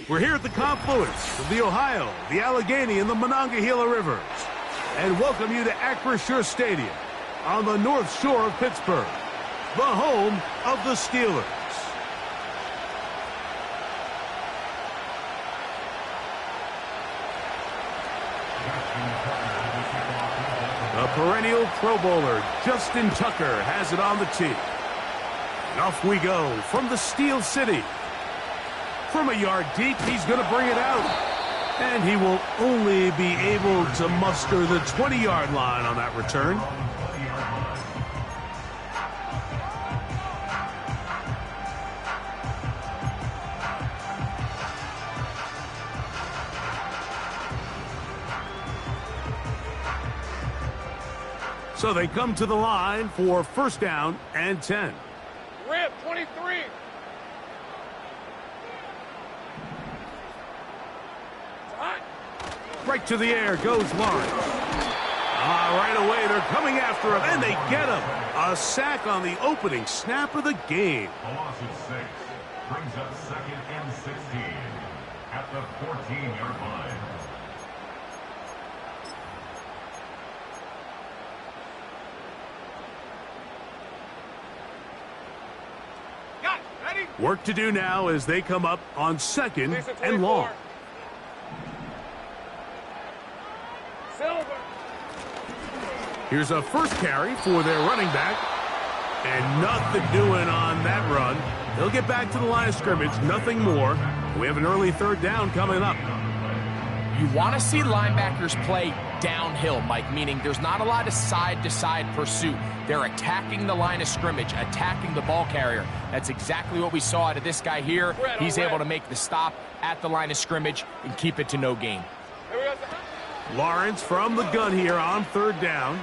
We're here at the confluence of the Ohio, the Allegheny, and the Monongahela Rivers, and welcome you to Acrisure Stadium on the North Shore of Pittsburgh, the home of the Steelers. The perennial Pro Bowler, Justin Tucker, has it on the tee. And off we go from the Steel City. From a yard deep, he's going to bring it out. And he will only be able to muster the 20-yard line on that return. So they come to the line for first down and 10. Rip, 23. Right to the air goes Lawrence. Right away, they're coming after him, and they get him. A sack on the opening snap of the game. A loss of 6 brings up second and 16 at the 14-yard line. Work to do now as they come up on second and long. Here's a first carry for their running back. And nothing doing on that run. They'll get back to the line of scrimmage, nothing more. We have an early third down coming up. You want to see linebackers play downhill, Mike, meaning there's not a lot of side-to-side pursuit. They're attacking the line of scrimmage, attacking the ball carrier. That's exactly what we saw out of this guy here. He's able to make the stop at the line of scrimmage and keep it to no gain. Lawrence from the gun here on third down.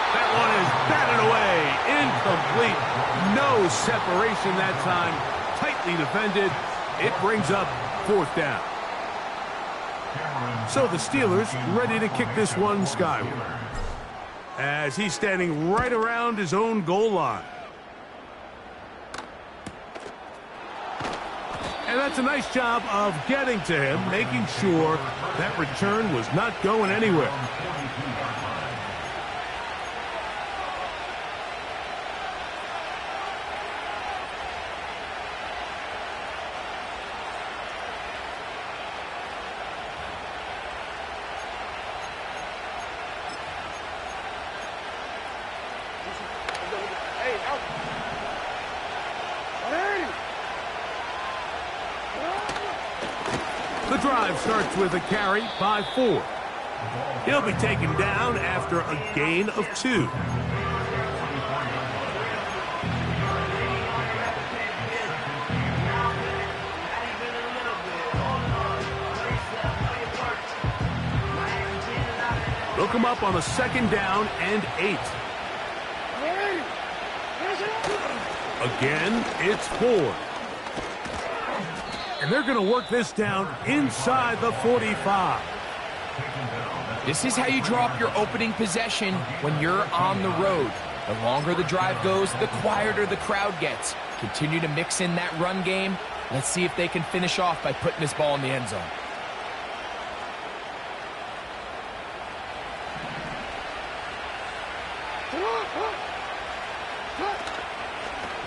That one is batted away. Incomplete. No separation that time. Tightly defended. It brings up fourth down. So the Steelers ready to kick this one skyward, as he's standing right around his own goal line. And that's a nice job of getting to him, making sure that return was not going anywhere. The drive starts with a carry by 4. He'll be taken down after a gain of 2. They'll come up on a second down and 8. Again, it's 4. And they're going to work this down inside the 45. This is how you draw up your opening possession when you're on the road. The longer the drive goes, the quieter the crowd gets. Continue to mix in that run game. Let's see if they can finish off by putting this ball in the end zone.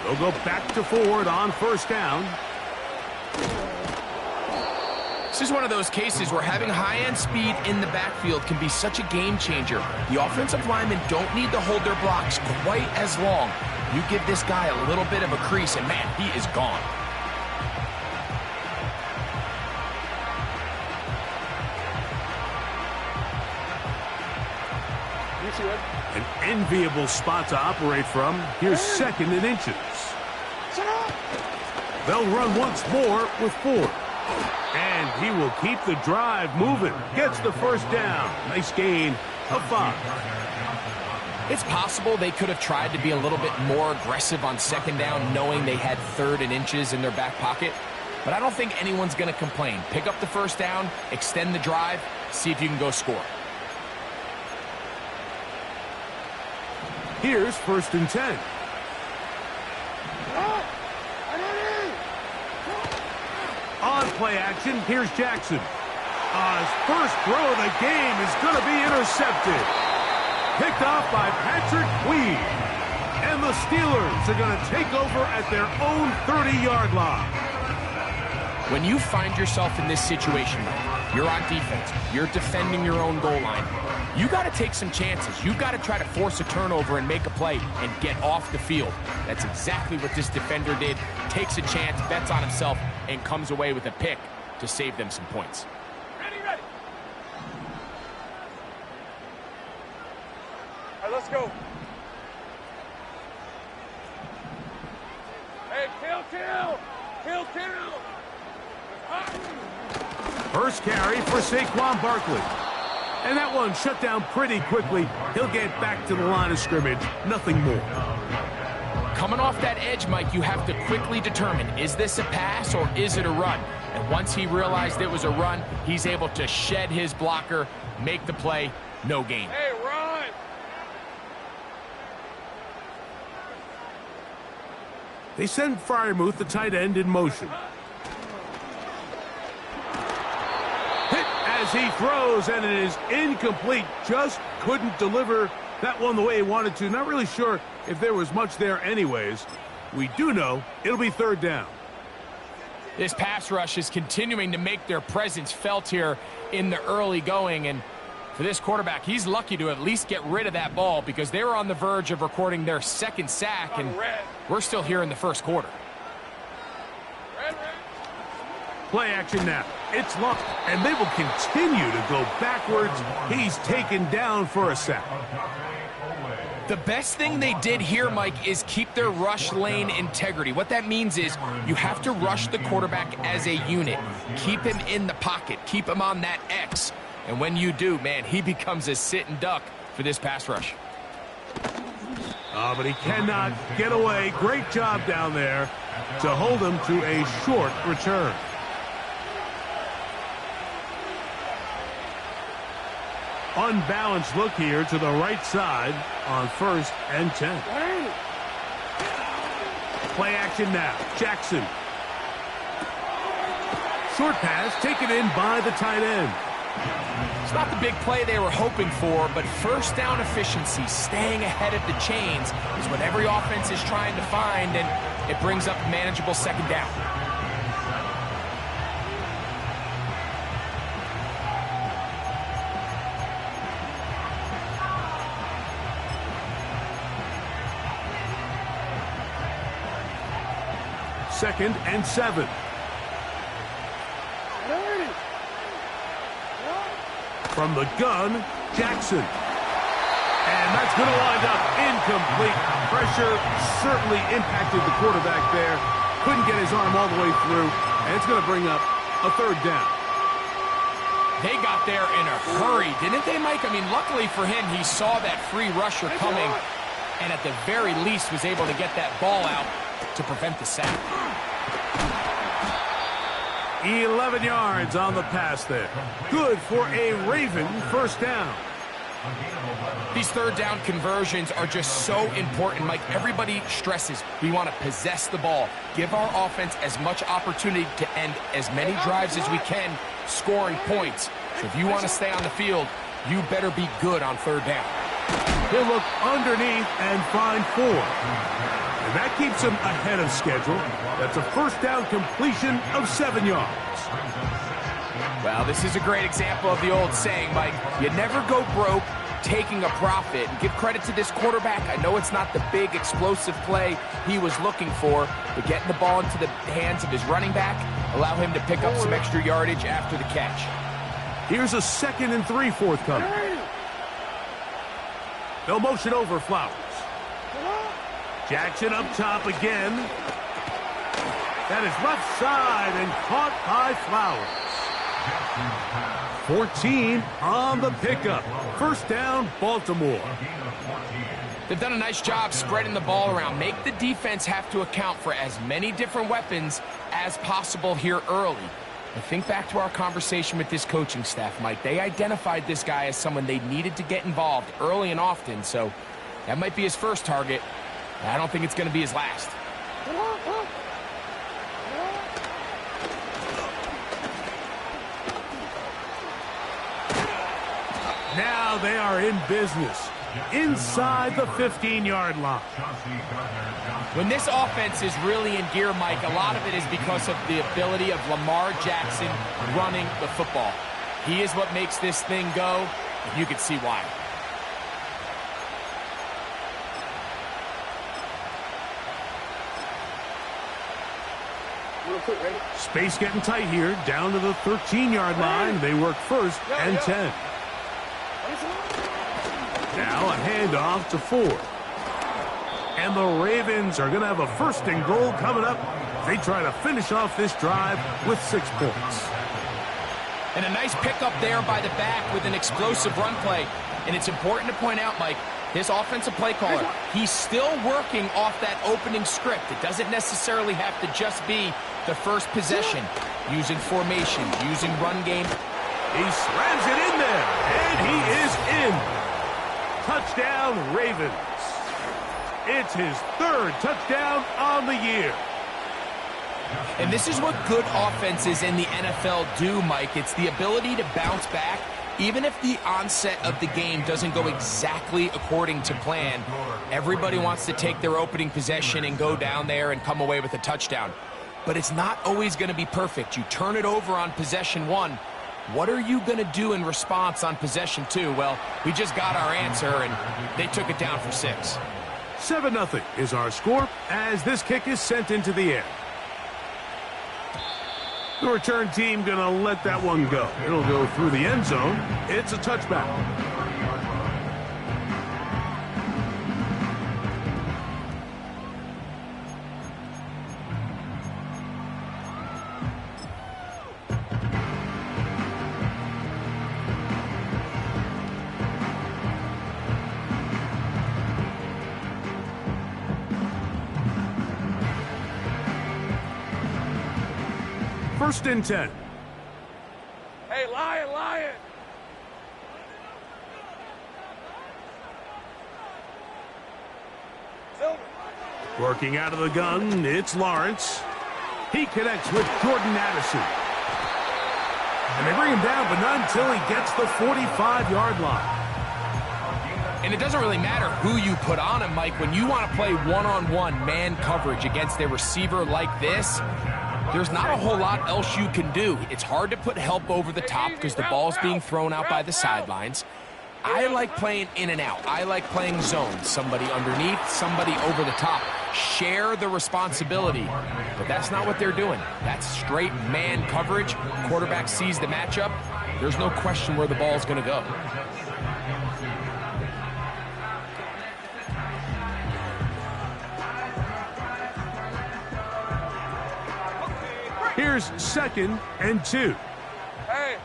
They'll go back to forward on first down. This is one of those cases where having high-end speed in the backfield can be such a game changer. The offensive linemen don't need to hold their blocks quite as long. You give this guy a little bit of a crease, and man, he is gone. An enviable spot to operate from. Here's second and inches. They'll run once more with 4. And he will keep the drive moving. Gets the first down. Nice gain of 5. It's possible they could have tried to be a little bit more aggressive on second down, knowing they had third and inches in their back pocket. But I don't think anyone's going to complain. Pick up the first down, extend the drive, see if you can go score. Here's first and 10. play action. Here's Jackson. His first throw of the game is going to be intercepted. Picked off by Patrick Queen. And the Steelers are going to take over at their own 30-yard line. When you find yourself in this situation, you're on defense, you're defending your own goal line, you got to take some chances. You got to try to force a turnover and make a play and get off the field. That's exactly what this defender did. Takes a chance, bets on himself, and comes away with a pick to save them some points. Ready. All right, let's go. Hey, kill. First carry for Saquon Barkley. And that one shut down pretty quickly. He'll get back to the line of scrimmage. Nothing more. Coming off that edge, Mike, you have to quickly determine, is this a pass or is it a run? And once he realized it was a run, he's able to shed his blocker, make the play, no gain. Hey, run. They send Freiermuth, the tight end, in motion. Hit as he throws, and it is incomplete. Just couldn't deliver that one the way he wanted to. Not really sure if there was much there anyways. We do know it'll be third down. This pass rush is continuing to make their presence felt here in the early going, and for this quarterback, he's lucky to at least get rid of that ball because they were on the verge of recording their second sack, and we're still here in the first quarter. Play action now. It's Luck, and they will continue to go backwards. He's taken down for a sack. The best thing they did here, Mike, is keep their rush lane integrity. What that means is you have to rush the quarterback as a unit. Keep him in the pocket. Keep him on that X. And when you do, man, he becomes a sitting duck for this pass rush. But he cannot get away. Great job down there to hold him to a short return. Unbalanced look here to the right side on 1st and 10. Play action now. Jackson. Short pass taken in by the tight end. It's not the big play they were hoping for, but first down efficiency, staying ahead of the chains, is what every offense is trying to find, and it brings up a manageable second down. Second and 7. From the gun, Jackson. And that's going to wind up incomplete. Pressure certainly impacted the quarterback there. Couldn't get his arm all the way through, and it's going to bring up a third down. They got there in a hurry, didn't they, Mike? I mean, luckily for him, he saw that free rusher coming, and at the very least was able to get that ball out to prevent the sack. 11 yards on the pass there. Good for a Raven first down. These third down conversions are just so important, Mike. Everybody stresses we want to possess the ball, give our offense as much opportunity to end as many drives as we can, scoring points. So if you want to stay on the field, you better be good on third down. He'll look underneath and find 4. And that keeps him ahead of schedule. That's a first down completion of 7 yards. Well, this is a great example of the old saying, Mike. You never go broke taking a profit. And give credit to this quarterback. I know it's not the big explosive play he was looking for, but getting the ball into the hands of his running back, allow him to pick up some extra yardage after the catch. Here's a 2nd and 3 forthcoming. They'll motion over Flowers. Jackson up top again. That is left side and caught by Flowers. 14 on the pickup. First down, Baltimore. They've done a nice job spreading the ball around. Make the defense have to account for as many different weapons as possible here early. And think back to our conversation with this coaching staff, Mike. They identified this guy as someone they needed to get involved early and often, so that might be his first target. I don't think it's going to be his last. now they are in business inside the 15-yard line. When this offense is really in gear, Mike, a lot of it is because of the ability of Lamar Jackson running the football. He is what makes this thing go, and you can see why. Space getting tight here, down to the 13-yard line. They work first and 10. Now a handoff to Ford. And the Ravens are going to have a first and goal coming up. They try to finish off this drive with 6 points. And a nice pickup there by the back with an explosive run play. And it's important to point out, Mike, this offensive play caller, he's still working off that opening script. It doesn't necessarily have to just be the first possession. Using formation, using run game. He slams it in there, and he is in. Touchdown, Ravens. It's his 3rd touchdown on the year. And this is what good offenses in the NFL do, Mike. It's the ability to bounce back. Even if the onset of the game doesn't go exactly according to plan, everybody wants to take their opening possession and go down there and come away with a touchdown. But it's not always going to be perfect. You turn it over on possession 1. What are you going to do in response on possession 2? Well, we just got our answer, and they took it down for 6. 7-0 is our score as this kick is sent into the air. The return team going to let that one go. It'll go through the end zone. It's a touchback. First and 10. Hey, Lion! Silver. Working out of the gun, it's Lawrence. He connects with Jordan Addison. And they bring him down, but not until he gets the 45-yard line. And it doesn't really matter who you put on him, Mike. When you want to play one-on-one man coverage against a receiver like this, there's not a whole lot else you can do. It's hard to put help over the top because the ball's being thrown out by the sidelines. I like playing in and out. I like playing zone. Somebody underneath, somebody over the top. Share the responsibility. But that's not what they're doing. That's straight man coverage. Quarterback sees the matchup. There's no question where the ball's going to go. Here's 2nd and 2. Hey!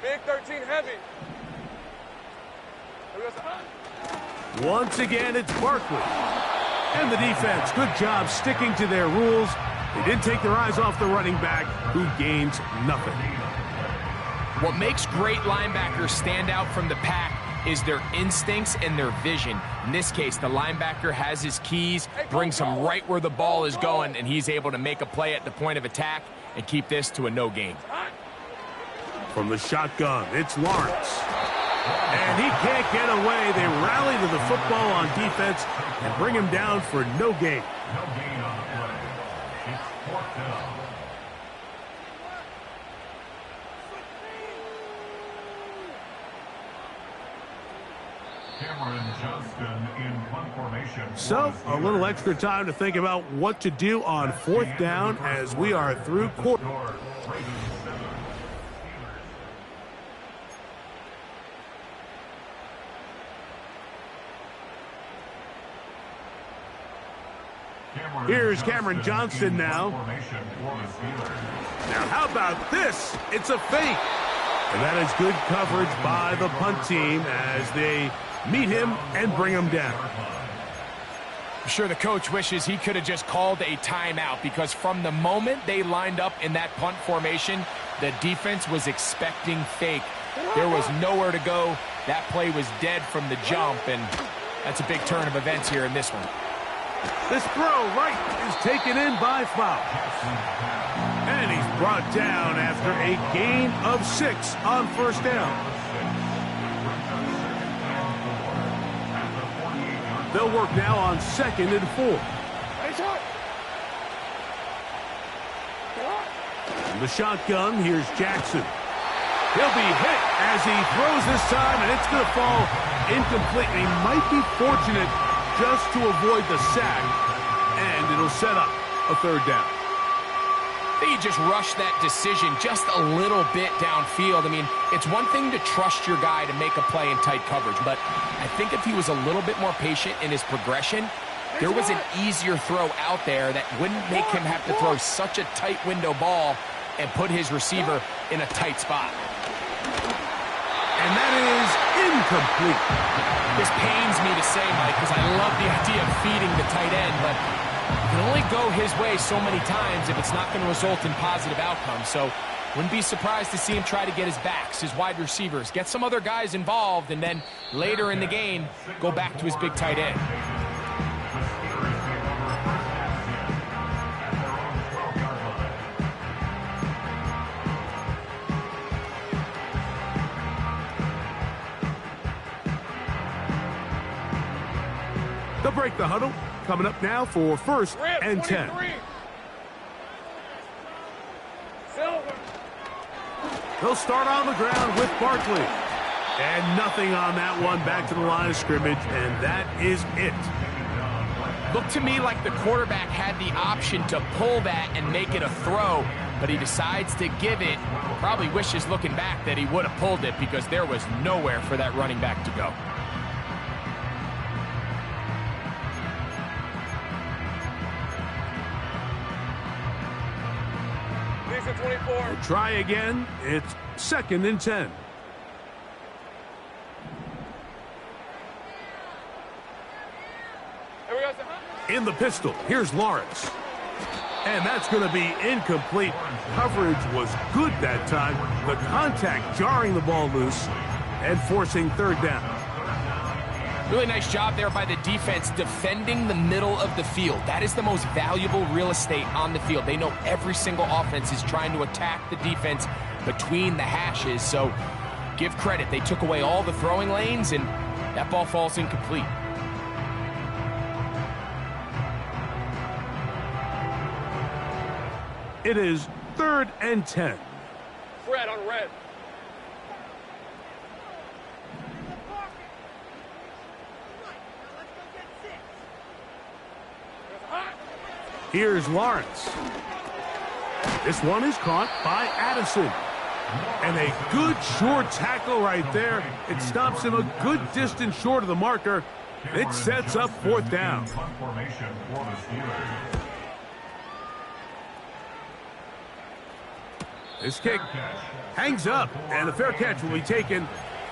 Big 13 heavy. Once again, it's Barkley. And the defense, good job sticking to their rules. They did take their eyes off the running back, who gains nothing. What makes great linebackers stand out from the pack is their instincts and their vision. In this case, the linebacker has his keys, brings him right where the ball is going, and he's able to make a play at the point of attack and keep this to a no gain. From the shotgun, it's Lawrence. And he can't get away. They rally to the football on defense and bring him down for no gain. No gain on the play. It's 4th down. Cameron Johnston in punt formation. So, a little extra time to think about what to do on 4th down as we are through quarter. Here's Cameron Johnston now. Now, how about this? It's a fake. And that is good coverage by the punt team as they meet him and bring him down. I'm sure the coach wishes he could have just called a timeout because from the moment they lined up in that punt formation, the defense was expecting fake. There was nowhere to go. That play was dead from the jump, and that's a big turn of events here in this one. This throw right is taken in by foul. And he's brought down after a gain of 6 on first down. They'll work now on 2nd and 4. In the shotgun, here's Jackson. He'll be hit as he throws this time, and it's going to fall incomplete. He might be fortunate just to avoid the sack, and it'll set up a 3rd down. I think he just rushed that decision just a little bit downfield. I mean, it's one thing to trust your guy to make a play in tight coverage, but I think if he was a little bit more patient in his progression, there was an easier throw out there that wouldn't make him have to throw such a tight window ball and put his receiver in a tight spot. And that is incomplete. This pains me to say, Mike, because I love the idea of feeding the tight end, but you can only go his way so many times if it's not going to result in positive outcomes. So wouldn't be surprised to see him try to get his backs, his wide receivers, get some other guys involved, and then later in the game, go back to his big tight end. They'll break the huddle. Coming up now for 1st and 10. Silver. They'll start on the ground with Barkley. And nothing on that one. Back to the line of scrimmage, and that is it. Looked to me like the quarterback had the option to pull that and make it a throw, but he decides to give it. Probably wishes looking back that he would have pulled it because there was nowhere for that running back to go. These are 24. Try again. It's 2nd and 10. Here we go. In the pistol, here's Lawrence. And that's going to be incomplete. Coverage was good that time. The contact jarring the ball loose and forcing 3rd down. Really nice job there by the defense defending the middle of the field. That is the most valuable real estate on the field. They know every single offense is trying to attack the defense between the hashes. So give credit. They took away all the throwing lanes, and that ball falls incomplete. It is 3rd and 10. Fred on red. Here's Lawrence. This one is caught by Addison. And a good short tackle right there. It stops him a good distance short of the marker. It sets up 4th down. This kick hangs up, and a fair catch will be taken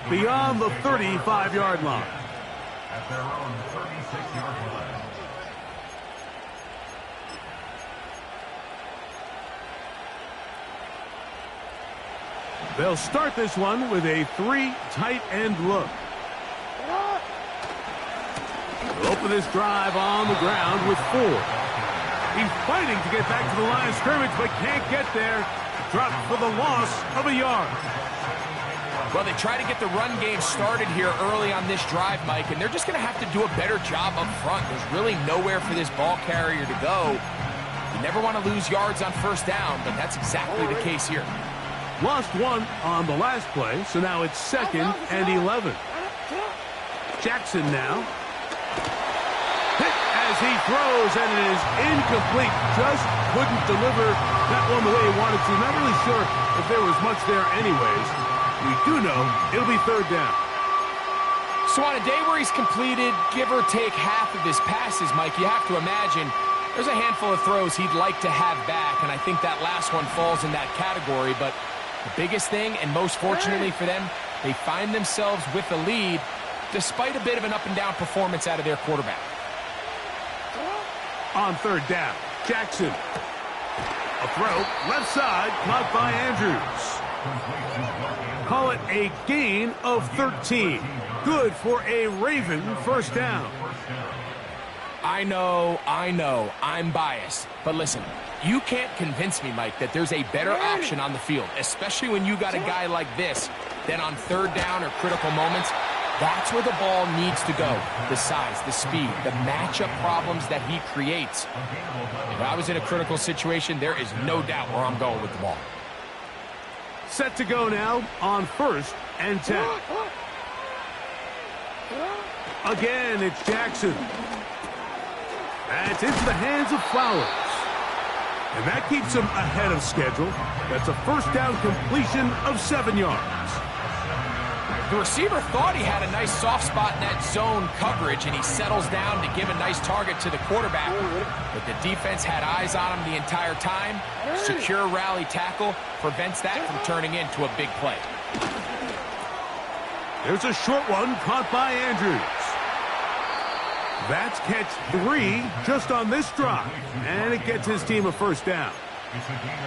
beyond the 35-yard line. At their own 36-yard line. They'll start this one with a 3 tight end look. They'll open this drive on the ground with 4. He's fighting to get back to the line of scrimmage, but can't get there. Dropped for the loss of a yard. Well, they try to get the run game started here early on this drive, Mike, and they're just going to have to do a better job up front. There's really nowhere for this ball carrier to go. You never want to lose yards on 1st down, but that's exactly the case here. Lost 1 on the last play, so now it's 2nd and 11. Jackson now. Hit as he throws, and it is incomplete. Just couldn't deliver that one the way he wanted to. Not really sure if there was much there anyways. We do know it'll be 3rd down. So on a day where he's completed, give or take half of his passes, Mike, you have to imagine there's a handful of throws he'd like to have back, and I think that last one falls in that category. But the biggest thing, and most fortunately for them, they find themselves with the lead despite a bit of an up-and-down performance out of their quarterback. On 3rd down, Jackson. A throw, left side, caught by Andrews. Call it a gain of 13. Good for a Raven 1st down. I know, I'm biased. But listen, you can't convince me, Mike, that there's a better option on the field, especially when you got a guy like this, than on third down or critical moments. That's where the ball needs to go. The size, the speed, the matchup problems that he creates. If I was in a critical situation, there is no doubt where I'm going with the ball. Set to go now on 1st and 10. Again, it's Jackson. That's into the hands of Flowers. And that keeps him ahead of schedule. That's a first down completion of 7 yards. The receiver thought he had a nice soft spot in that zone coverage, and he settles down to give a nice target to the quarterback. But the defense had eyes on him the entire time. Secure rally tackle prevents that from turning into a big play. There's a short one caught by Andrews. That's catch 3 just on this drive, and it gets his team a first down.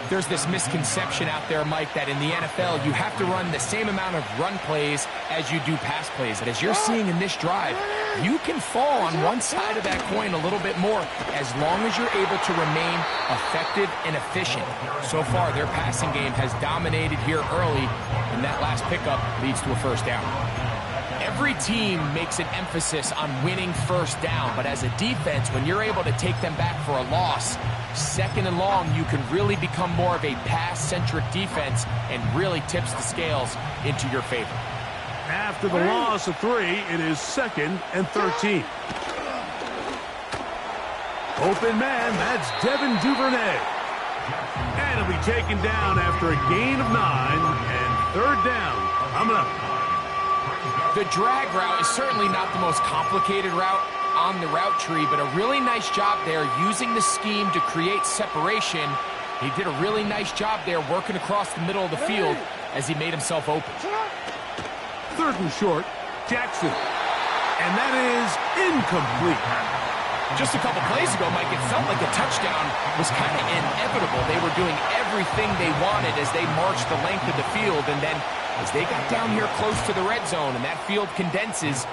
There's this misconception out there, Mike, that in the NFL you have to run the same amount of run plays as you do pass plays. And as you're seeing in this drive, you can fall on one side of that coin a little bit more as long as you're able to remain effective and efficient. So far, their passing game has dominated here early, and that last pickup leads to a first down. Every team makes an emphasis on winning first down, but as a defense, when you're able to take them back for a loss, second and long, you can really become more of a pass-centric defense and really tips the scales into your favor. After the loss of 3, it is 2nd and 13. Open man, that's Devin Duvernay. And he'll be taken down after a gain of 9 and 3rd down. Coming up. The drag route is certainly not the most complicated route on the route tree, but a really nice job there using the scheme to create separation. He did a really nice job there working across the middle of the field as he made himself open. 3rd and short, Jackson. And that is incomplete. Just a couple plays ago, Mike, it felt like a touchdown was kind of inevitable. They were doing everything they wanted as they marched the length of the field, and then as they got down here close to the red zone and that field condenses,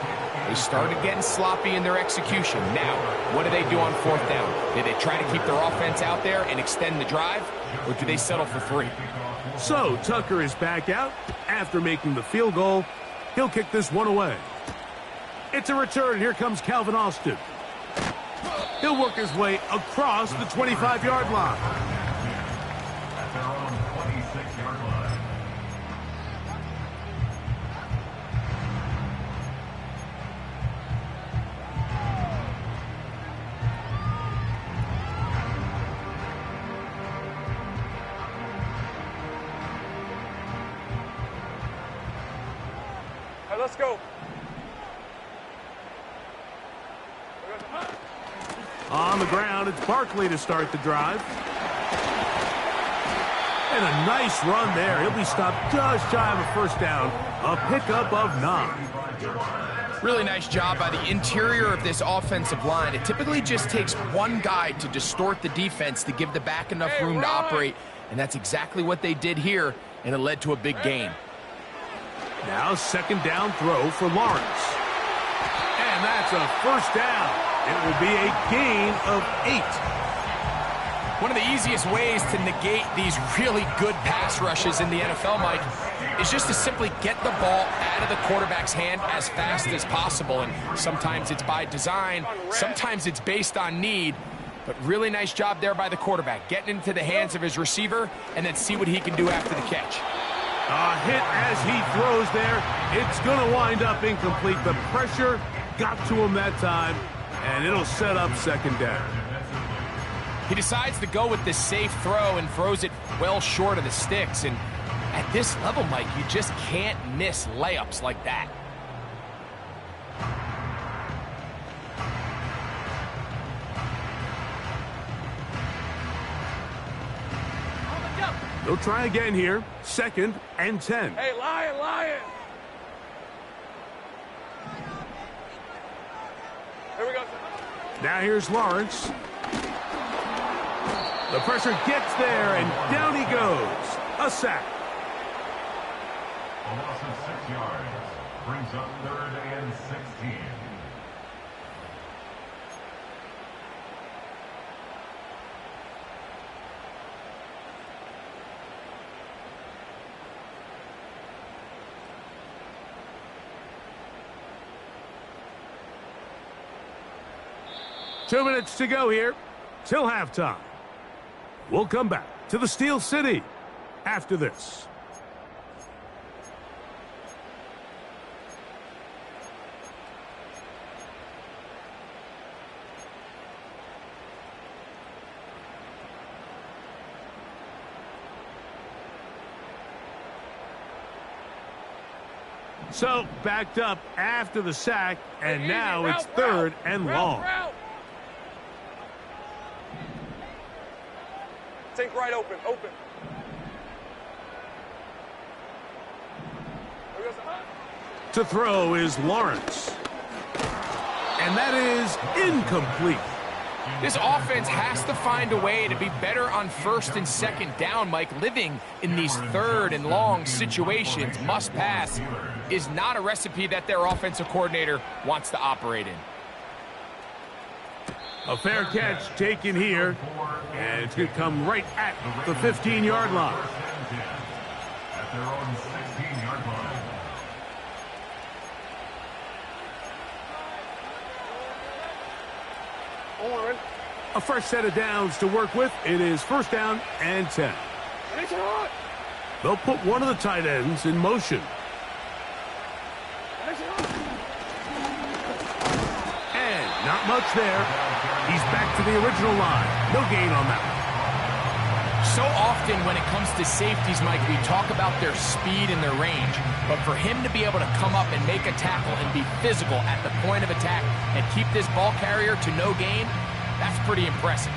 they started getting sloppy in their execution. Now, what do they do on 4th down? Do they try to keep their offense out there and extend the drive, or do they settle for 3? So Tucker is back out after making the field goal. He'll kick this one away. It's a return. Here comes Calvin Austin. He'll work his way across the 25-yard line. At their own 26-yard line. Hey, let's go. On the ground, it's Barkley to start the drive. And a nice run there. He'll be stopped just shy of a first down. A pickup of 9. Really nice job by the interior of this offensive line. It typically just takes one guy to distort the defense to give the back enough room to operate, and that's exactly what they did here, and it led to a big gain. Now 2nd down throw for Lawrence. And that's a first down. It will be a gain of 8. One of the easiest ways to negate these really good pass rushes in the NFL, Mike, is just to simply get the ball out of the quarterback's hand as fast as possible. And sometimes it's by design, sometimes it's based on need. But really nice job there by the quarterback, getting into the hands of his receiver and then see what he can do after the catch. A hit as he throws there. It's going to wind up incomplete. The pressure got to him that time, and it'll set up 2nd down. He decides to go with this safe throw and throws it well short of the sticks. And at this level, Mike, you just can't miss layups like that. They'll try again here. 2nd and 10. Hey, Lion! Here we go. Now here's Lawrence. The pressure gets there, and down he goes. A sack. A loss of 6 yards brings up 3rd and 16. 2 minutes to go here till halftime. We'll come back to the Steel City after this. So, backed up after the sack, and now it's third and long. Think right open. To throw is Lawrence. And that is incomplete. This offense has to find a way to be better on first and second down, Mike. Living in these third and long situations, must pass, is not a recipe that their offensive coordinator wants to operate in. A fair catch taken here, and it's going to come right at the 15-yard line. At their own 16-yard line. A fresh set of downs to work with. It is first down and 10. They'll put one of the tight ends in motion. And not much there. He's back to the original line. No gain on that one. So often when it comes to safeties, Mike, we talk about their speed and their range. But for him to be able to come up and make a tackle and be physical at the point of attack and keep this ball carrier to no gain, that's pretty impressive.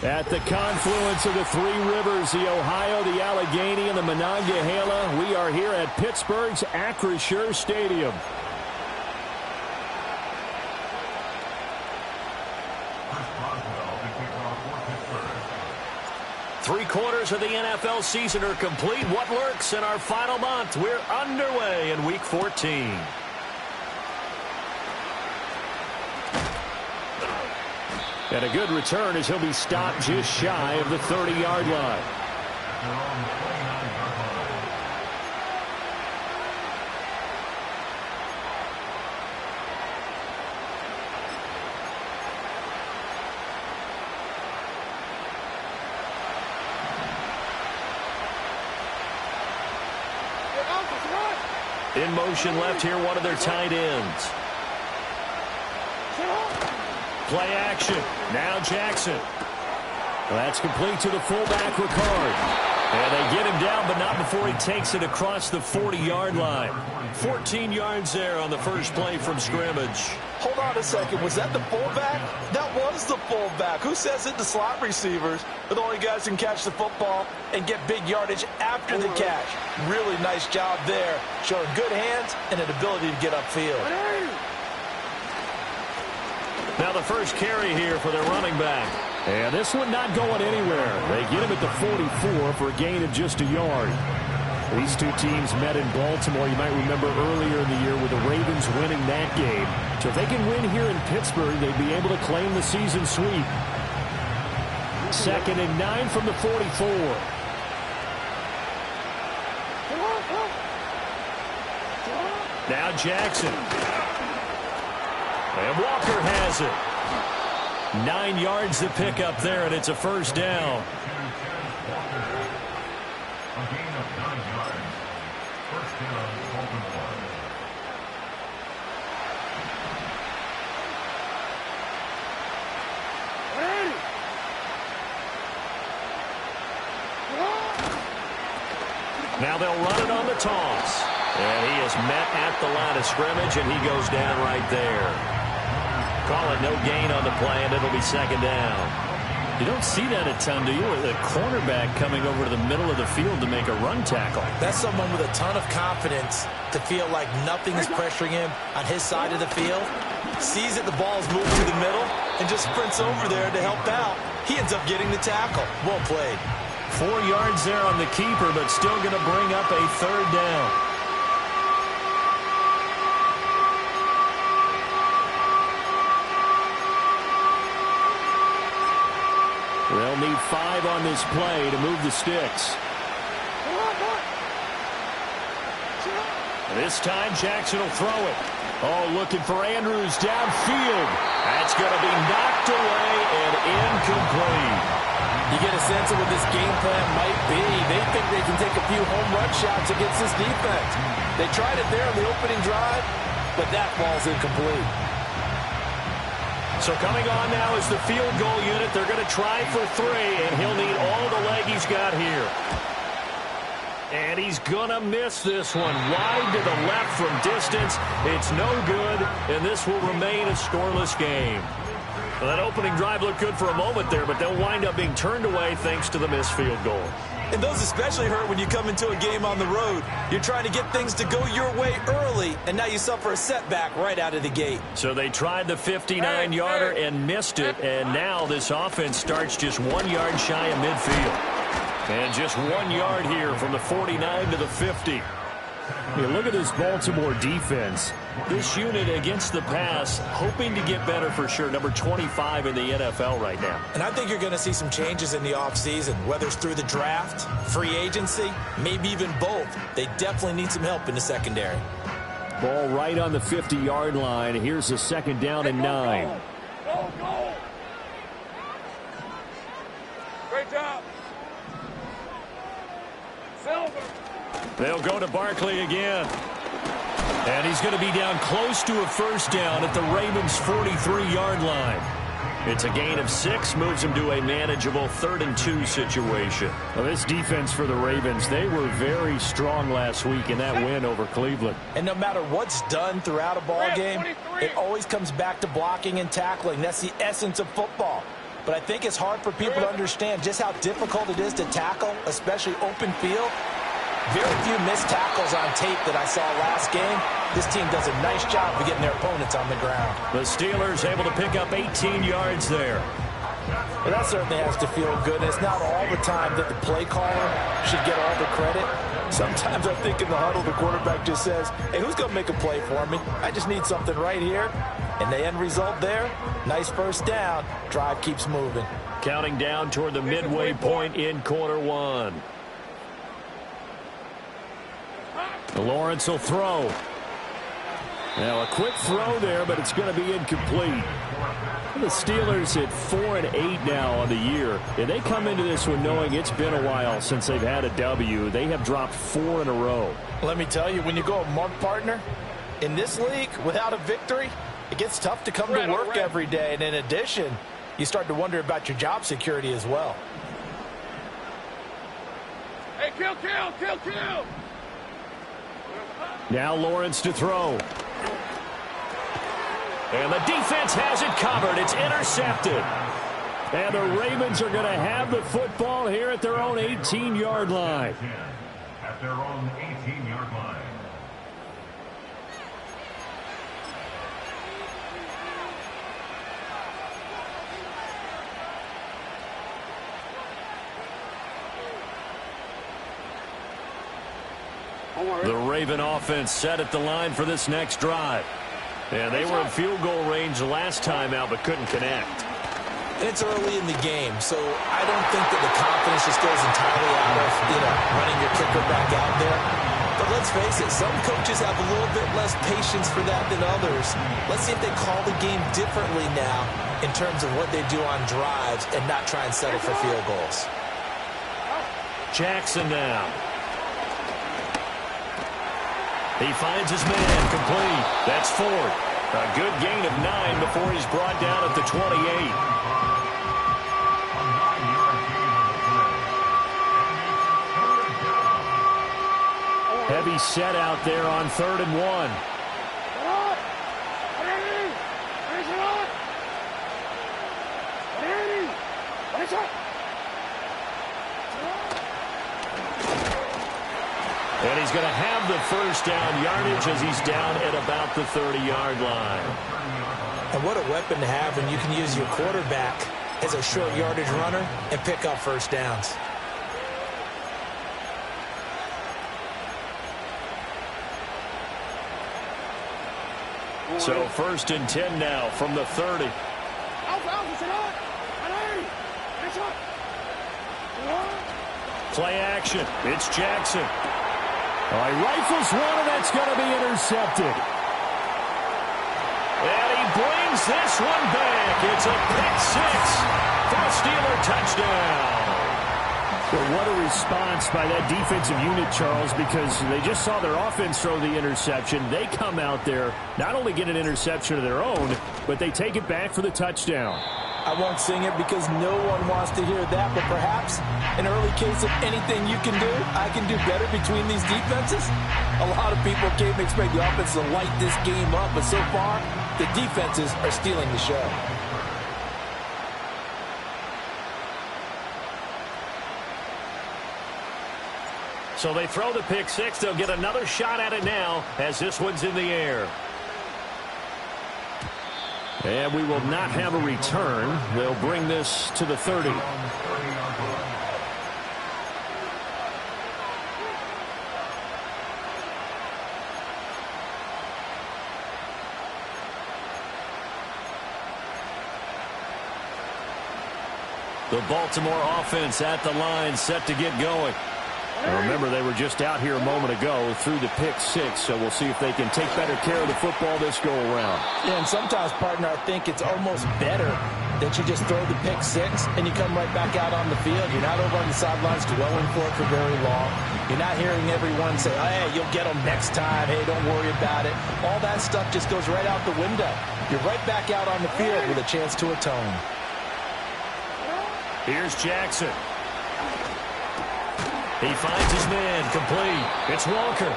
At the confluence of the three rivers, the Ohio, the Allegheny, and the Monongahela, we are here at Pittsburgh's Acrisure Stadium. Three-quarters of the NFL season are complete. What lurks in our final month? We're underway in Week 14. And a good return as he'll be stopped just shy of the 30-yard line. In motion left here, one of their tight ends. Play action. Now Jackson. That's complete to the fullback, Ricard. And they get him down, but not before he takes it across the 40-yard line. 14 yards there on the first play from scrimmage. Hold on a second. Was that the fullback? That was the fullback. Who says it? The slot receivers are the only guys who can catch the football and get big yardage after the catch. Really nice job there, showing good hands and an ability to get upfield. Now the first carry here for their running back. And this one not going anywhere. They get him at the 44 for a gain of just a yard. These two teams met in Baltimore, you might remember, earlier in the year with the Ravens winning that game. So if they can win here in Pittsburgh, they'd be able to claim the season sweep. 2nd and 9 from the 44. Now Jackson. And Walker has it. 9 yards to pick up there, and it's a first down. Now they'll run it on the toss. And he is met at the line of scrimmage, and he goes down right there. Call it no gain on the play, and it'll be 2nd down. You don't see that a ton, do you? With a cornerback coming over to the middle of the field to make a run tackle. That's someone with a ton of confidence to feel like nothing is pressuring him on his side of the field. Sees that the ball's moved to the middle and just sprints over there to help out. He ends up getting the tackle. Well played. 4 yards there on the keeper, but still going to bring up a 3rd down. They'll need 5 on this play to move the sticks. This time Jackson will throw it. Oh, looking for Andrews downfield. That's going to be knocked away and incomplete. You get a sense of what this game plan might be. They think they can take a few home run shots against this defense. They tried it there on the opening drive, but that ball's incomplete. So coming on now is the field goal unit. They're going to try for 3, and he'll need all the leg he's got here. And he's going to miss this one. Wide to the left from distance. It's no good, and this will remain a scoreless game. Well, that opening drive looked good for a moment there, but they'll wind up being turned away thanks to the missed field goal. And those especially hurt when you come into a game on the road. You're trying to get things to go your way early, and now you suffer a setback right out of the gate. So they tried the 59-yarder and missed it, and now this offense starts just 1 yard shy of midfield. And just 1 yard here from the 49 to the 50. Yeah, look at this Baltimore defense. This unit against the pass, hoping to get better for sure. Number 25 in the NFL right now. And I think you're going to see some changes in the offseason, whether it's through the draft, free agency, maybe even both. They definitely need some help in the secondary. Ball right on the 50-yard line. Here's a 2nd down and 9. Go, go. Great job. Silver. They'll go to Barkley again. And he's going to be down close to a first down at the Ravens' 43-yard line. It's a gain of 6, moves him to a manageable 3rd and 2 situation. Well, this defense for the Ravens, they were very strong last week in that win over Cleveland. And no matter what's done throughout a ball game, it always comes back to blocking and tackling. That's the essence of football. but I think it's hard for people to understand just how difficult it is to tackle, especially open field. Very few missed tackles on tape that I saw last game. This team does a nice job of getting their opponents on the ground. The Steelers able to pick up 18 yards there. Well, that certainly has to feel good. And it's not all the time that the play caller should get all the credit. Sometimes I think in the huddle, the quarterback just says, hey, who's going to make a play for me? I just need something right here. And the end result there, nice first down. Drive keeps moving. Counting down toward the midway point in quarter one. Lawrence will throw. Now a quick throw there, but it's going to be incomplete. The Steelers at 4-8 now on the year, and they come into this one knowing it's been a while since they've had a W. They have dropped 4 in a row. Let me tell you, when you go a month partner in this league without a victory, it gets tough to come to work every day. And in addition, you start to wonder about your job security as well. Hey, kill! Now Lawrence to throw. And the defense has it covered. It's intercepted. And the Ravens are going to have the football here at their own 18-yard line. At their own 18-yard line. The Raven offense set at the line for this next drive. And they were in field goal range last time out, but couldn't connect. It's early in the game, so I don't think that the confidence just goes entirely out of, running your kicker back out there. But let's face it, some coaches have a little bit less patience for that than others. Let's see if they call the game differently now in terms of what they do on drives and not try and settle for field goals. Jackson now. He finds his man complete. That's Ford. A good gain of 9 before he's brought down at the 28. Heavy set out there on 3rd and 1. And he's going to have the first down yardage as he's down at about the 30-yard line. And what a weapon to have when you can use your quarterback as a short yardage runner and pick up first downs. So 1st and 10 now from the 30. Play action. It's Jackson. All right, rifles one, and that's going to be intercepted. And he brings this one back. It's a pick 6 for a Steeler touchdown. Well, what a response by that defensive unit, Charles, because they just saw their offense throw the interception. They come out there, not only get an interception of their own, but they take it back for the touchdown. I won't sing it because no one wants to hear that, but perhaps an early case of anything you can do, I can do better between these defenses. A lot of people came to expect the offense to light this game up, but so far, the defenses are stealing the show. So they throw the pick 6. They'll get another shot at it now as this one's in the air. And we will not have a return. They'll bring this to the 30. The Baltimore offense at the line, set to get going. Now remember, they were just out here a moment ago through the pick 6, so we'll see if they can take better care of the football this go around. Yeah, and sometimes, partner, I think it's almost better that you just throw the pick 6 and you come right back out on the field. You're not over on the sidelines dwelling for it for very long. You're not hearing everyone say, oh, hey, you'll get them next time. Hey, don't worry about it. All that stuff just goes right out the window. You're right back out on the field with a chance to atone. Here's Jackson. He finds his man complete. It's Walker.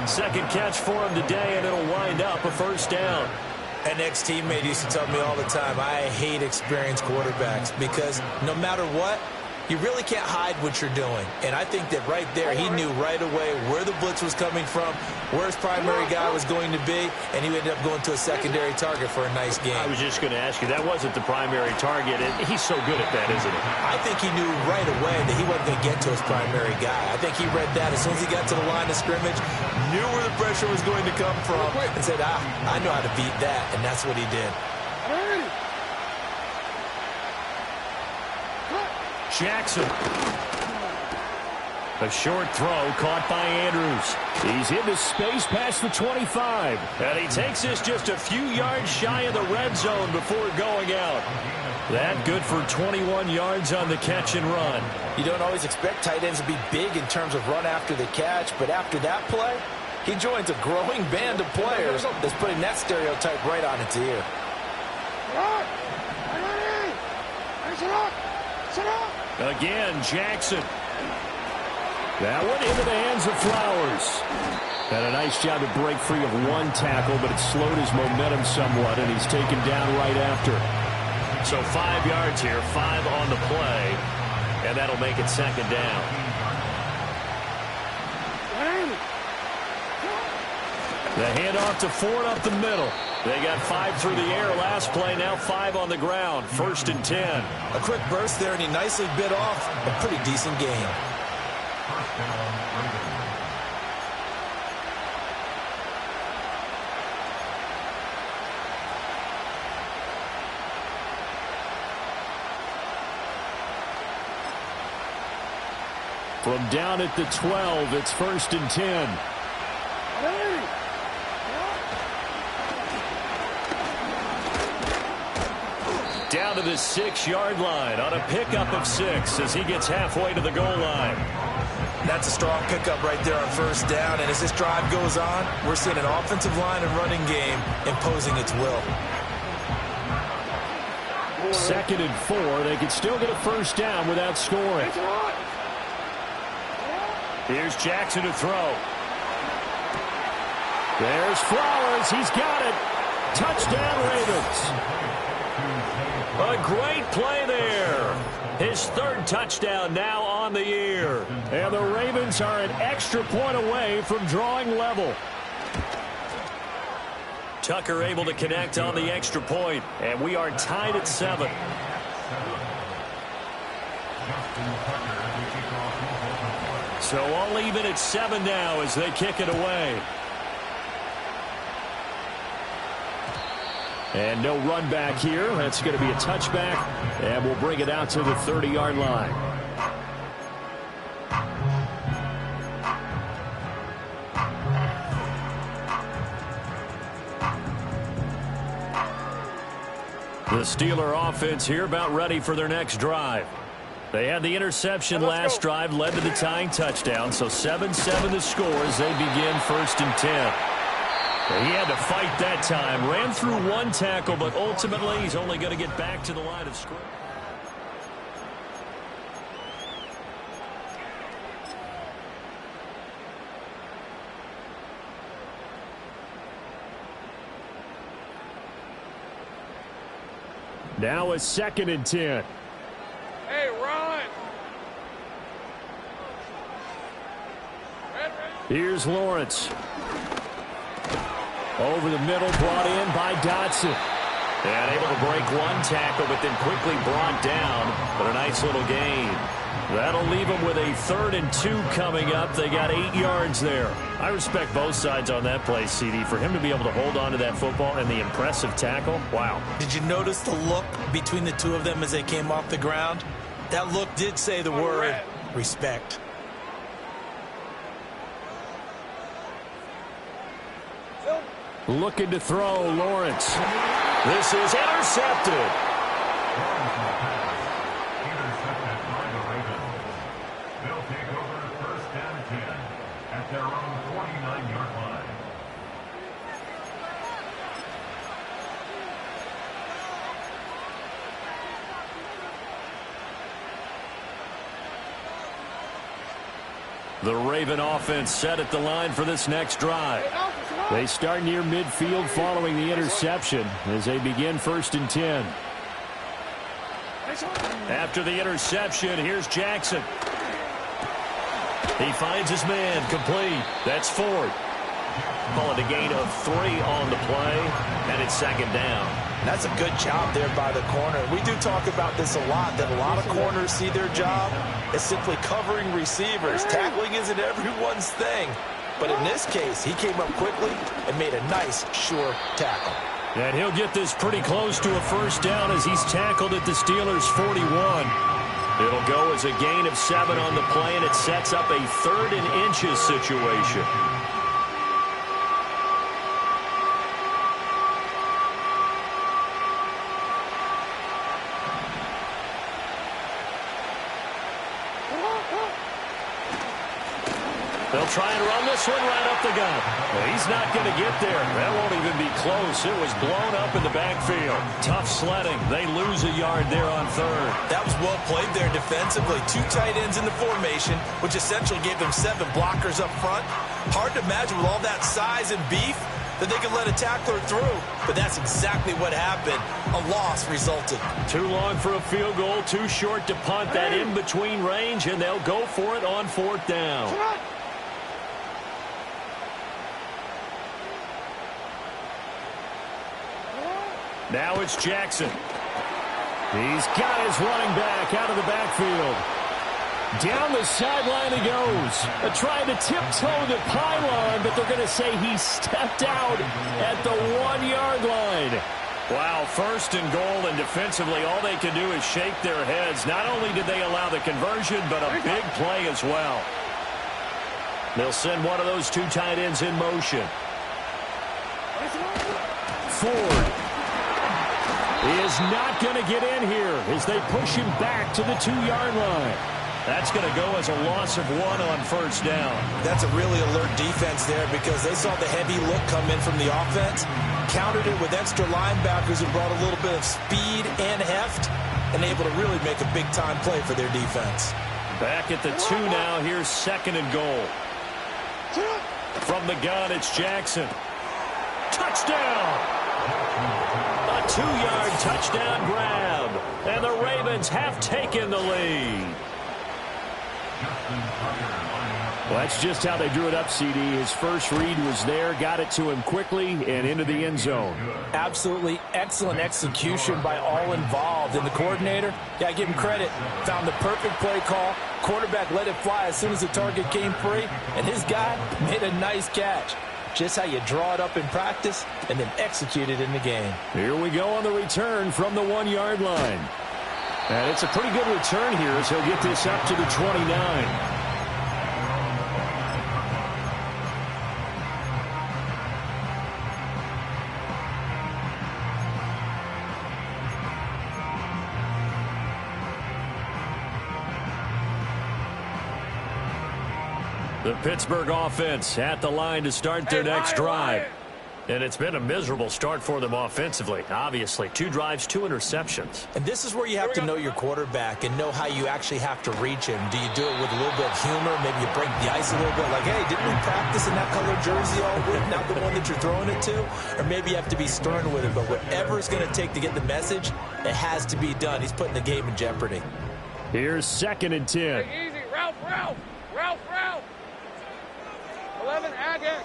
Second catch for him today, and it'll wind up a first down. An ex-teammate used to tell me all the time, I hate experienced quarterbacks because no matter what, you really can't hide what you're doing. And I think that right there, he knew right away where the blitz was coming from, where his primary guy was going to be, and he ended up going to a secondary target for a nice game. I was just going to ask you, that wasn't the primary target. He's so good at that, isn't he? I think he knew right away that he wasn't going to get to his primary guy. I think he read that as soon as he got to the line of scrimmage, knew where the pressure was going to come from, and said, I know how to beat that, and that's what he did. Jackson. A short throw caught by Andrews. He's into space past the 25. And he takes this just a few yards shy of the red zone before going out. That good for 21 yards on the catch and run. You don't always expect tight ends to be big in terms of run after the catch, but after that play, he joins a growing band of players that's putting that stereotype right on its ear. Again, Jackson. That one into the hands of Flowers. And a nice job to break free of one tackle, but it slowed his momentum somewhat, and he's taken down right after. So 5 yards here, 5 on the play, and that'll make it second down. The handoff to Ford up the middle. They got 5 through the air last play, now 5 on the ground. 1st and 10. A quick burst there, and he nicely bit off a pretty decent game. First down, Ravens. From down at the 12, it's 1st and 10. Down to the 6-yard line on a pickup of 6 as he gets halfway to the goal line. That's a strong pickup right there on 1st down, and as this drive goes on, we're seeing an offensive line and running game imposing its will. 2nd and 4, they can still get a 1st down without scoring. Here's Jackson to throw. There's Flowers, he's got it. Touchdown Ravens. A great play there. His 3rd touchdown now on the year. And the Ravens are an extra point away from drawing level. Tucker able to connect on the extra point, and we are tied at 7. So all even at 7 now as they kick it away. And no run back here. That's going to be a touchback, and we'll bring it out to the 30-yard line. The Steeler offense here about ready for their next drive. They had the interception last drive, led to the tying touchdown, so 7-7 the score as they begin 1st and 10. He had to fight that time. Ran through one tackle, but ultimately he's only going to get back to the line of scrimmage. Now a 2nd and 10. Hey, run! Here's Lawrence. Over the middle, brought in by Dotson. And able to break one tackle, but then quickly brought down. But a nice little gain. That'll leave them with a 3rd and 2 coming up. They got 8 yards there. I respect both sides on that play, CD. For him to be able to hold on to that football and the impressive tackle, wow. Did you notice the look between the two of them as they came off the ground? That look did say the word respect. Looking to throw, Lawrence. This is intercepted. Intercepted by the Ravens. They'll take over 1st and 10 at their own 49-yard line. The Raven offense set at the line for this next drive. They start near midfield following the interception as they begin 1st and 10. After the interception, here's Jackson. He finds his man, complete. That's Ford. Call it a gain of 3 on the play, and it's 2nd down. That's a good job there by the corner. We do talk about this a lot, that a lot of corners see their job as simply covering receivers. Tackling isn't everyone's thing. But in this case, he came up quickly and made a nice, sure tackle. And he'll get this pretty close to a 1st down as he's tackled at the Steelers' 41. It'll go as a gain of 7 on the play, and it sets up a 3rd and inches situation. They'll try and run this one right up the gut. Well, he's not going to get there. That won't even be close. It was blown up in the backfield. Tough sledding. They lose a yard there on 3rd. That was well played there defensively. 2 tight ends in the formation, which essentially gave them 7 blockers up front. Hard to imagine with all that size and beef that they could let a tackler through. But that's exactly what happened. A loss resulted. Too long for a field goal. Too short to punt that in-between range, and they'll go for it on 4th down. Now it's Jackson. He's got his running back out of the backfield. Down the sideline he goes. Trying to tiptoe the pylon, but they're going to say he stepped out at the 1-yard line. Wow, 1st and goal, and defensively all they can do is shake their heads. Not only did they allow the conversion, but a big play as well. They'll send one of those 2 tight ends in motion. Ford is not going to get in here as they push him back to the 2-yard line. That's going to go as a loss of 1 on 1st down. That's a really alert defense there because they saw the heavy look come in from the offense, countered it with extra linebackers who brought a little bit of speed and heft, and able to really make a big-time play for their defense. Back at the 2 now. Here's 2nd and goal. From the gun, it's Jackson. Touchdown! A 2-yard touchdown grab, and the Ravens have taken the lead. Well, that's just how they drew it up, CD. His first read was there, got it to him quickly, and into the end zone. Absolutely excellent execution by all involved. And the coordinator, yeah, give him credit, found the perfect play call. Quarterback let it fly as soon as the target came free, and his guy made a nice catch. Just how you draw it up in practice and then execute it in the game. Here we go on the return from the 1-yard line. And it's a pretty good return here as he'll get this up to the 29. The Pittsburgh offense at the line to start their next drive. And it's been a miserable start for them offensively. Obviously, 2 drives, 2 interceptions. And this is where you have to know your quarterback and know how you actually have to reach him. Do you do it with a little bit of humor? Maybe you break the ice a little bit like, hey, didn't we practice in that color jersey all week, not the one that you're throwing it to? Or maybe you have to be stern with it. But whatever it's going to take to get the message, it has to be done. He's putting the game in jeopardy. Here's 2nd and 10. Hey, easy. Ralph. 11, Agate.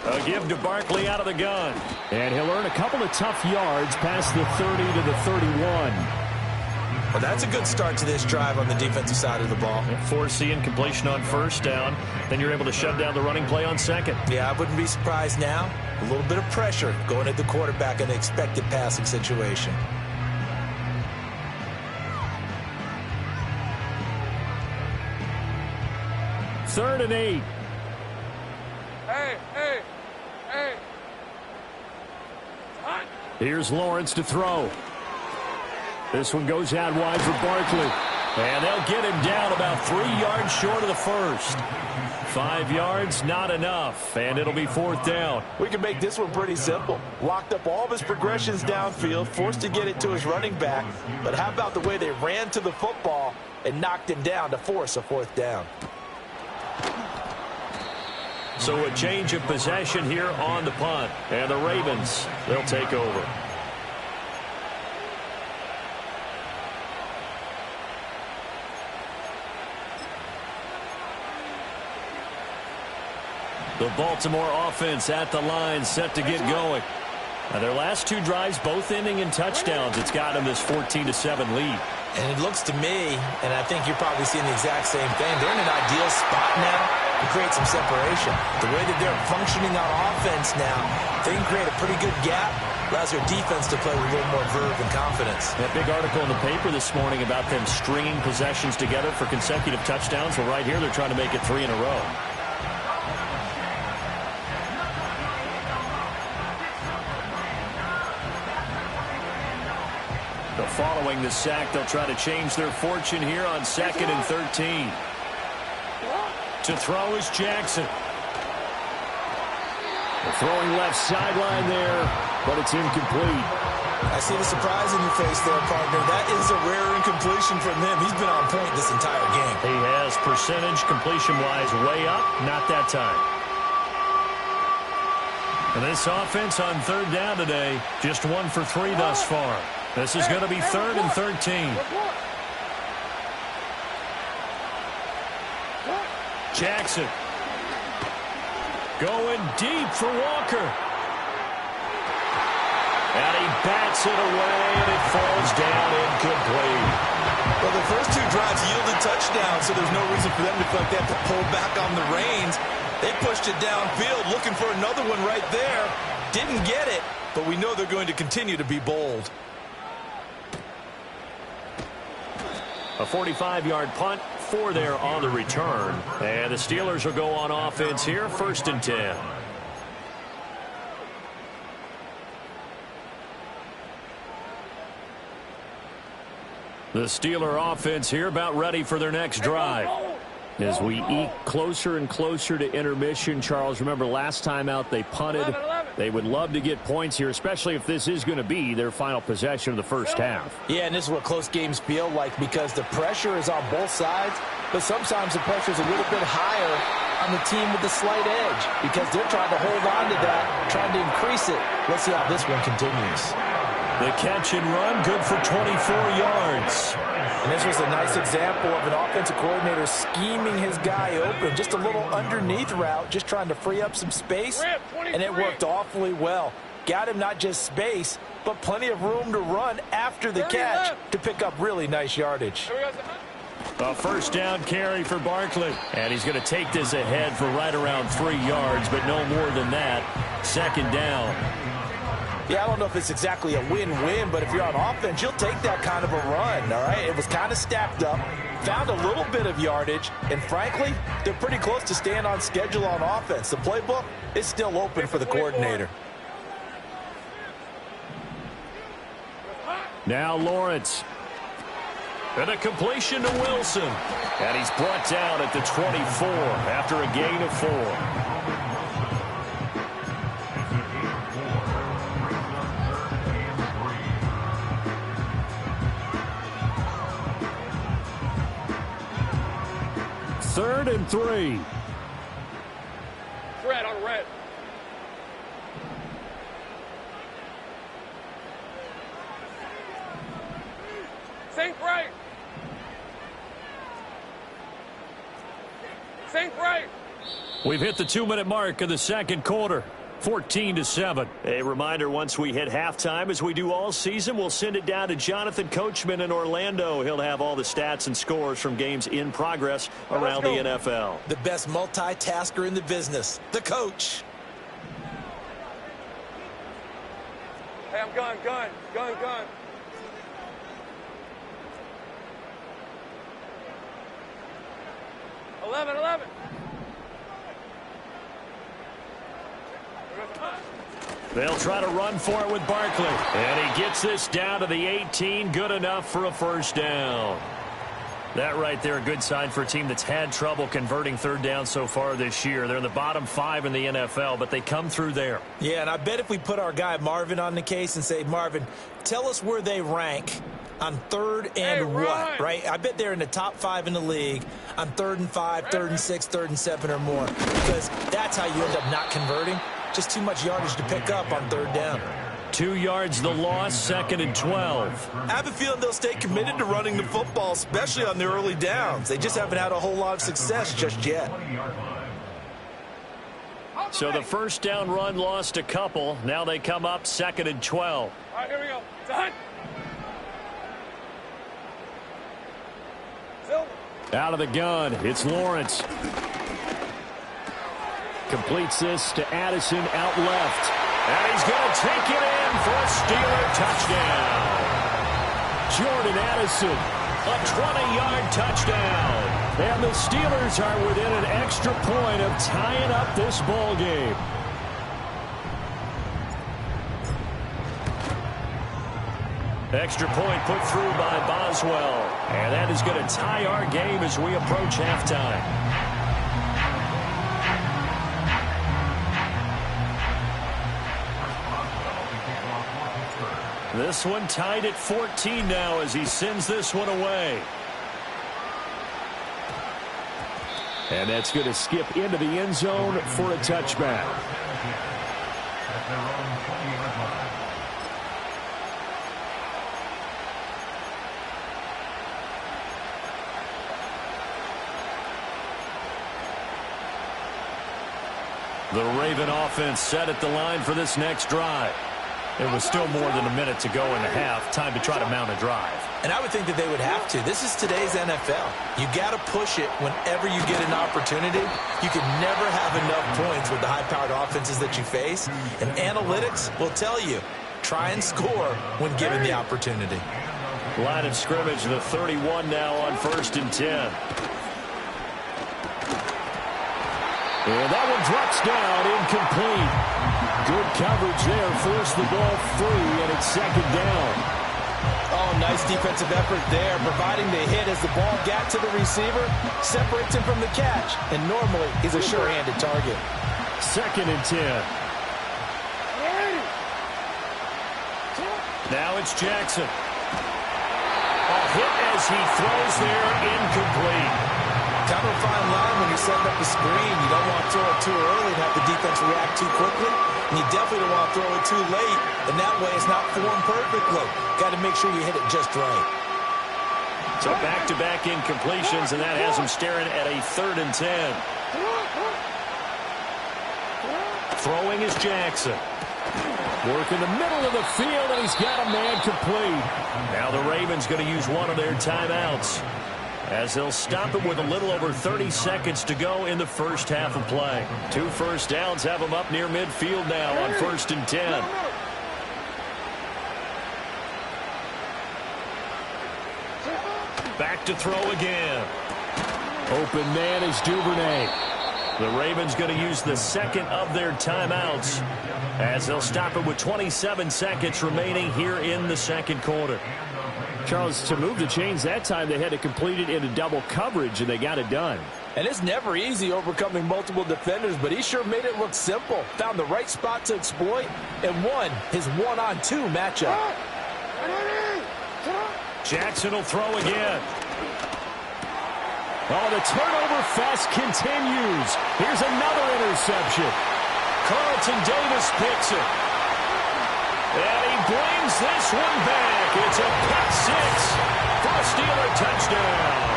A give to Barkley out of the gun. And he'll earn a couple of tough yards past the 30 to the 31. Well, that's a good start to this drive on the defensive side of the ball. Force incompletion on 1st down. Then you're able to shut down the running play on 2nd. Yeah, I wouldn't be surprised now. A little bit of pressure going at the quarterback in an expected passing situation. Third and 8. Hey. Hot. Here's Lawrence to throw. This one goes out wide for Barkley. And they'll get him down about 3 yards short of the first. 5 yards, not enough. And it'll be 4th down. We can make this one pretty simple. Locked up all of his progressions downfield, forced to get it to his running back. But how about the way they ran to the football and knocked him down to force a 4th down? So a change of possession here on the punt. And the Ravens, they'll take over. The Baltimore offense at the line, set to get going. Now their last two drives, both ending in touchdowns. It's got them this 14-7 lead. And it looks to me, and I think you're probably seeing the exact same thing, they're in an ideal spot now to create some separation. The way that they're functioning on offense now, they can create a pretty good gap. Allows their defense to play with a little more verve and confidence. That big article in the paper this morning about them stringing possessions together for consecutive touchdowns. Well, right here, they're trying to make it 3 in a row. Following the sack, they'll try to change their fortune here on 2nd and 13. To throw is Jackson. The throwing left sideline there, but it's incomplete. I see the surprise in your face there, partner. That is a rare incompletion from him. He's been on point this entire game. He has percentage completion-wise way up, not that time. And this offense on 3rd down today, just 1 for 3 thus far. This is going to be 3rd and 13. Jackson. Going deep for Walker. And he bats it away, and it falls down incomplete. Well, the first 2 drives yielded touchdowns, so there's no reason for them to feel like they have to pull back on the reins. They pushed it downfield, looking for another one right there. Didn't get it, but we know they're going to continue to be bold. A 45-yard punt, 4 there on the return. And the Steelers will go on offense here, 1st and 10. The Steeler offense here about ready for their next drive. As we eke closer and closer to intermission, Charles, remember last time out they punted. They would love to get points here, especially if this is going to be their final possession of the first half. Yeah, and this is what close games feel like because the pressure is on both sides, but sometimes the pressure is a little bit higher on the team with the slight edge because they're trying to hold on to that, trying to increase it. Let's see how this one continues. The catch and run, good for 24 yards. And this was a nice example of an offensive coordinator scheming his guy open. Just a little underneath route, just trying to free up some space, and it worked awfully well. Got him not just space, but plenty of room to run after the catch to pick up really nice yardage. A 1st down carry for Barkley. And he's going to take this ahead for right around 3 yards, but no more than that. 2nd down. Yeah, I don't know if it's exactly a win-win, but if you're on offense, you'll take that kind of a run, all right? It was kind of stacked up, found a little bit of yardage, and frankly, they're pretty close to staying on schedule on offense. The playbook is still open for the coordinator. Now Lawrence. And a completion to Wilson. And he's brought down at the 24 after a gain of 4. Third and 3. Red on red. Think right. Think right. We've hit the 2-minute mark of the 2nd quarter. 14-7. A reminder, once we hit halftime, as we do all season, we'll send it down to Jonathan Coachman in Orlando. He'll have all the stats and scores from games in progress around the NFL. The best multitasker in the business, the coach. Hey, I'm gun. 11. They'll try to run for it with Barkley. And he gets this down to the 18. Good enough for a 1st down. That right there, a good sign for a team that's had trouble converting 3rd down so far this year. They're in the bottom 5 in the NFL, but they come through there. Yeah, and I bet if we put our guy Marvin on the case and say, Marvin, tell us where they rank on 3rd and what, right? I bet they're in the top 5 in the league on 3rd and 5, 3rd and 6, 3rd and 7 or more, because that's how you end up not converting. Just too much yardage to pick up on 3rd down. 2 yards the loss, 2nd and 12. I have a feeling they'll stay committed to running the football, especially on the early downs. They just haven't had a whole lot of success just yet. So the first down run lost a couple. Now they come up 2nd and 12. All right, here we go. Done. Out of the gun, it's Lawrence. Completes this to Addison out left. And he's going to take it in for a Steeler touchdown. Jordan Addison, a 20-yard touchdown. And the Steelers are within an extra point of tying up this ball game. Extra point put through by Boswell. And that is going to tie our game as we approach halftime. This one tied at 14 now as he sends this one away. And that's going to skip into the end zone for a touchback. The Raven offense set at the line for this next drive. It was still more than a minute to go in the half. Time to try to mount a drive. And I would think that they would have to. This is today's NFL. You got to push it whenever you get an opportunity. You can never have enough points with the high-powered offenses that you face. And analytics will tell you, try and score when given the opportunity. Line of scrimmage, the 31 now on 1st and 10. And that one drops down, incomplete. Good coverage there, forced the ball free, and it's 2nd down. Oh, nice defensive effort there, providing the hit as the ball got to the receiver, separates him from the catch, and normally he's a sure-handed target. 2nd and 10. Now it's Jackson. A hit as he throws there, incomplete. Kind of a fine line when you're setting up a screen. You don't want to throw it too early and have the defense react too quickly. And you definitely don't want to throw it too late. And that way it's not formed perfectly. Got to make sure you hit it just right. So back-to-back incompletions, and that has him staring at a 3rd and 10. Throwing is Jackson. Work in the middle of the field, and he's got a man complete. Now the Ravens going to use one of their timeouts, as they'll stop it with a little over 30 seconds to go in the first half of play. 2 first downs have them up near midfield now on 1st and 10. Back to throw again. Open man is Duvernay. The Ravens going to use the 2nd of their timeouts, as they'll stop it with 27 seconds remaining here in the 2nd quarter. Charles, to move the chains that time, they had to complete it into double coverage, and they got it done. And it's never easy overcoming multiple defenders, but he sure made it look simple. Found the right spot to exploit and won his 1-on-2 matchup. Jackson will throw again. Oh, the turnover fest continues. Here's another interception. Carlton Davis picks it. And he brings this one back. It's a pick 6 for a Steeler touchdown.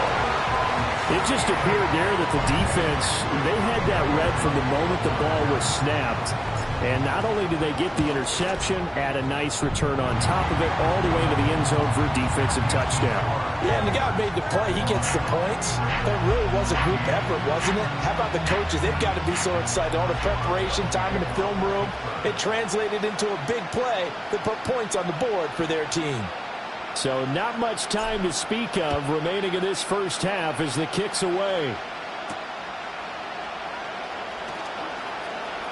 It just appeared there that the defense, they had that read from the moment the ball was snapped. And not only did they get the interception, add a nice return on top of it, all the way to the end zone for a defensive touchdown. Yeah, and the guy made the play. He gets the points. That really was a group effort, wasn't it? How about the coaches? They've got to be so excited. All the preparation, time in the film room, it translated into a big play that put points on the board for their team. So not much time to speak of remaining in this first half as the kick's away.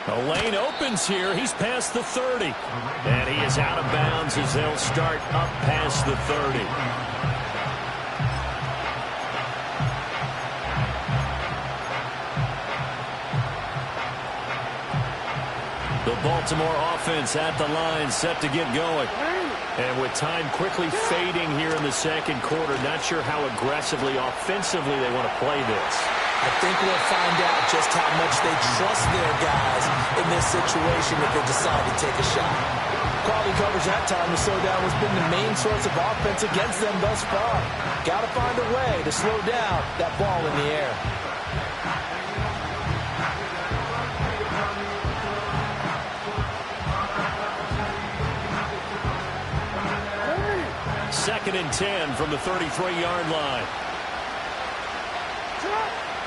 The lane opens here. He's past the 30. And he is out of bounds as they'll start up past the 30. The Baltimore offense at the line, set to get going. And with time quickly fading here in the second quarter, not sure how aggressively, offensively they want to play this. I think we'll find out just how much they trust their guys in this situation if they decide to take a shot. Quality coverage that time to slow down has been the main source of offense against them thus far. Got to find a way to slow down that ball in the air. Second and 10 from the 33-yard line.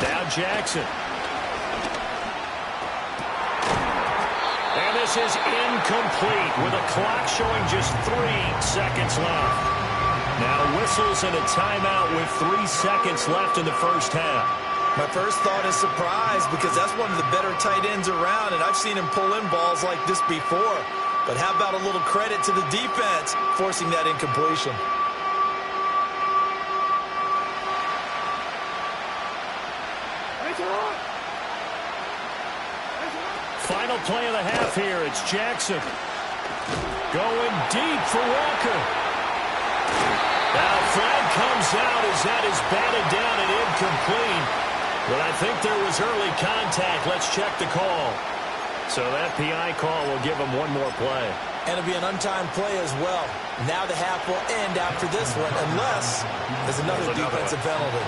Now Jackson. And this is incomplete with a clock showing just 3 seconds left. Now whistles and a timeout with 3 seconds left in the first half. My first thought is surprise because that's one of the better tight ends around, and I've seen him pull in balls like this before. But how about a little credit to the defense forcing that incompletion? Final play of the half here. It's Jackson. Going deep for Walker. Now flag comes out as that is batted down and incomplete. But I think there was early contact. Let's check the call. So that PI call will give him one more play. And it'll be an untimed play as well. Now the half will end after this one, unless there's another defensive penalty.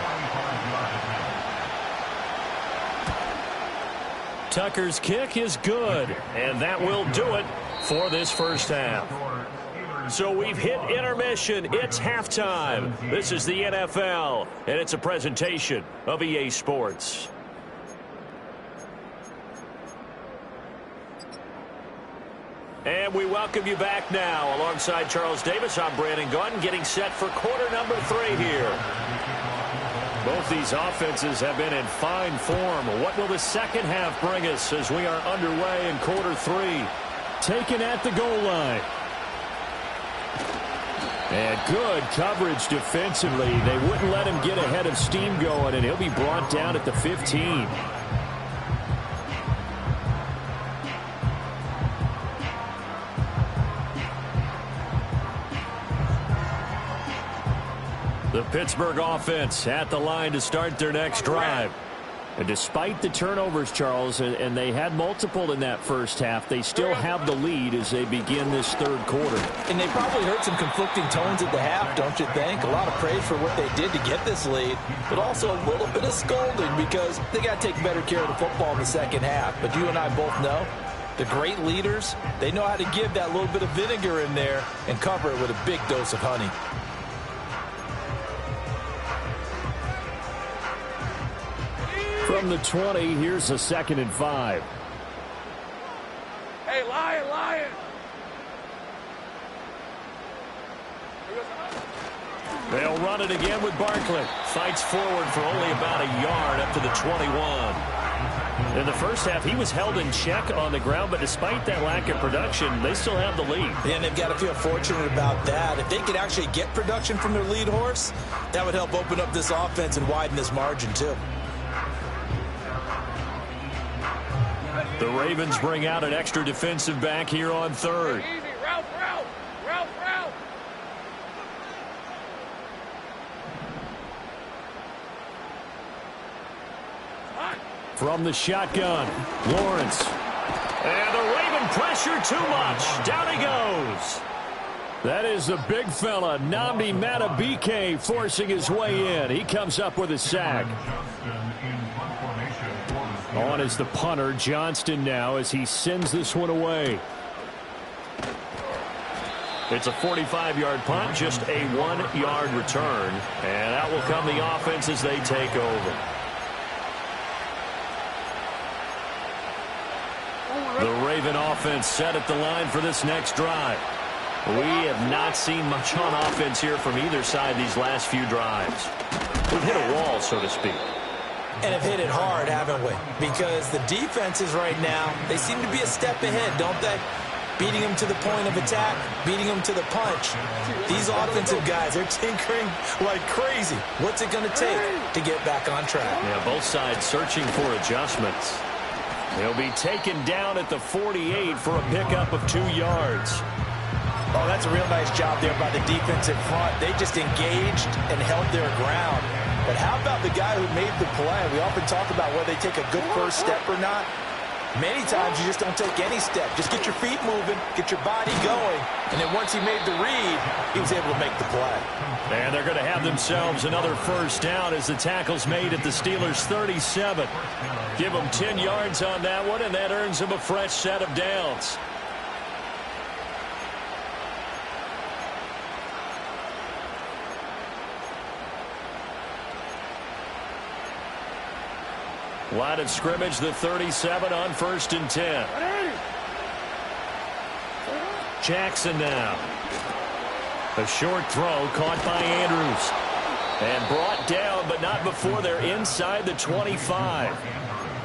Tucker's kick is good, and that will do it for this first half. So we've hit intermission. It's halftime. This is the NFL, and it's a presentation of EA Sports. And we welcome you back now. Alongside Charles Davis, I'm Brandon Gaudin, getting set for quarter number 3 here. Both these offenses have been in fine form. What will the second half bring us as we are underway in quarter 3? Taken at the goal line. And good coverage defensively. They wouldn't let him get ahead of steam going, and he'll be brought down at the 15. The Pittsburgh offense at the line to start their next drive. And despite the turnovers, Charles, and they had multiple in that first half, they still have the lead as they begin this third quarter. And they probably heard some conflicting tones at the half, don't you think? A lot of praise for what they did to get this lead, but also a little bit of scolding because they got to take better care of the football in the second half. But you and I both know the great leaders, they know how to give that little bit of vinegar in there and cover it with a big dose of honey. From the 20, here's a 2nd and 5. Hey, Lion! They'll run it again with Barkley. Fights forward for only about a yard up to the 21. In the first half, he was held in check on the ground, but despite that lack of production, they still have the lead. And they've got to feel fortunate about that. If they could actually get production from their lead horse, that would help open up this offense and widen this margin, too. The Ravens bring out an extra defensive back here on third. Easy, route. From the shotgun, Lawrence. And the Raven pressure too much. Down he goes. That is the big fella, Nnamdi Madubuike, forcing his way in. He comes up with a sack. On is the punter, Johnston, now as he sends this one away. It's a 45-yard punt, just a 1-yard return. And out will come the offense as they take over. The Raven offense set at the line for this next drive. We have not seen much on offense here from either side these last few drives. We've hit a wall, so to speak. And have hit it hard, haven't we? Because the defenses right now, they seem to be a step ahead, don't they? Beating them to the point of attack, beating them to the punch. These offensive guys, they're tinkering like crazy. What's it going to take to get back on track? Yeah, both sides searching for adjustments. He'll be taken down at the 48 for a pickup of 2 yards. Oh, that's a real nice job there by the defense in front. They just engaged and held their ground. But how about the guy who made the play? We often talk about whether they take a good first step or not. Many times you just don't take any step. Just get your feet moving, get your body going, and then once he made the read, he was able to make the play. And they're going to have themselves another first down as the tackle's made at the Steelers' 37. Give them 10 yards on that one, and that earns them a fresh set of downs. Line of scrimmage, the 37 on 1st and 10. Jackson now. A short throw caught by Andrews. And brought down, but not before they're inside the 25.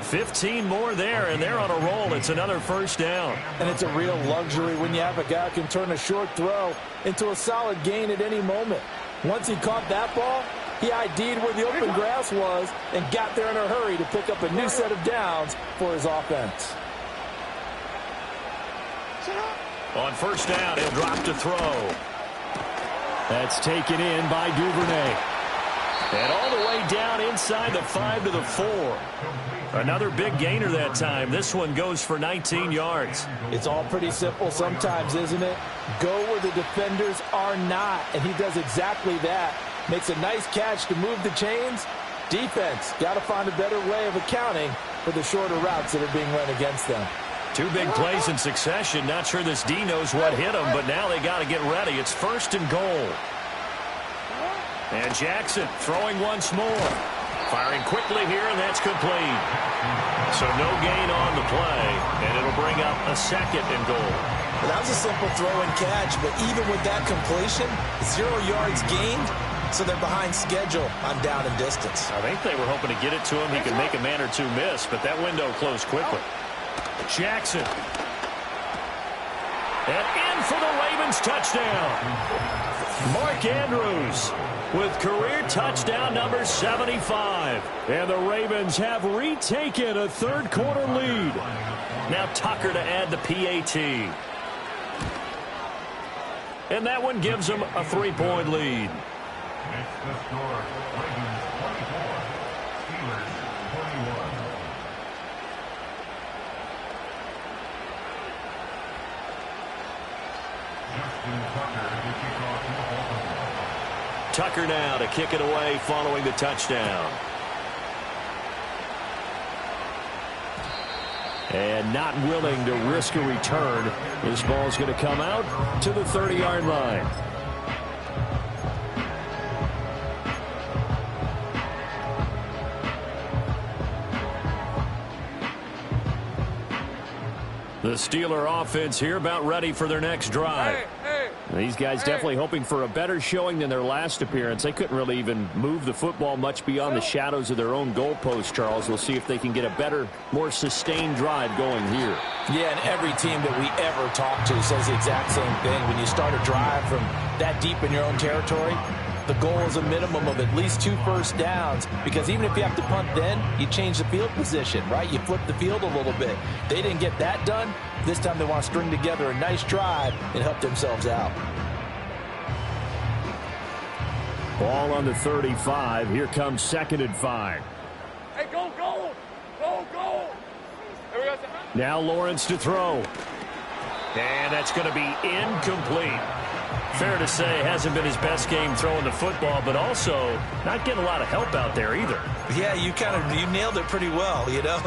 15 more there, and they're on a roll. It's another first down. And it's a real luxury when you have a guy who can turn a short throw into a solid gain at any moment. Once he caught that ball, he ID'd where the open grass was and got there in a hurry to pick up a new set of downs for his offense. On first down, he'll drop to throw. That's taken in by Duvernay. And all the way down inside the 5 to the 4. Another big gainer that time. This one goes for 19 yards. It's all pretty simple sometimes, isn't it? Go where the defenders are not, and he does exactly that. Makes a nice catch to move the chains. Defense got to find a better way of accounting for the shorter routes that are being run against them. 2 big plays in succession. Not sure this D knows what hit him, but now they got to get ready. It's 1st and goal. And Jackson throwing once more. Firing quickly here, and that's complete. So no gain on the play, and it'll bring up a 2nd and goal. Well, that was a simple throw and catch, but even with that completion, 0 yards gained, so they're behind schedule on down and distance. I think they were hoping to get it to him. He could make a man or two miss, but that window closed quickly. Jackson. And in for the Ravens touchdown. Mark Andrews with career touchdown number 75. And the Ravens have retaken a third-quarter lead. Now Tucker to add the PAT. And that one gives them a 3-point lead. Makes the score Ravens 24, Steelers 21. Justin Tucker to kick off for Baltimore. Tucker now to kick it away following the touchdown. And not willing to risk a return. This ball's going to come out to the 30-yard line. The Steeler offense here about ready for their next drive. These guys definitely hoping for a better showing than their last appearance. They couldn't really even move the football much beyond the shadows of their own goalpost, Charles. We'll see if they can get a better, more sustained drive going here. Yeah, and every team that we ever talk to says the exact same thing. When you start a drive from that deep in your own territory, the goal is a minimum of at least 2 first downs, because even if you have to punt then, you change the field position, right? You flip the field a little bit. They didn't get that done. This time they want to string together a nice drive and help themselves out. Ball on the 35. Here comes 2nd and 5. Hey, go, go! Go, go! There we go. Now Lawrence to throw. And that's going to be incomplete. Fair to say, hasn't been his best game throwing the football, but also not getting a lot of help out there either. Yeah, you nailed it pretty well, you know.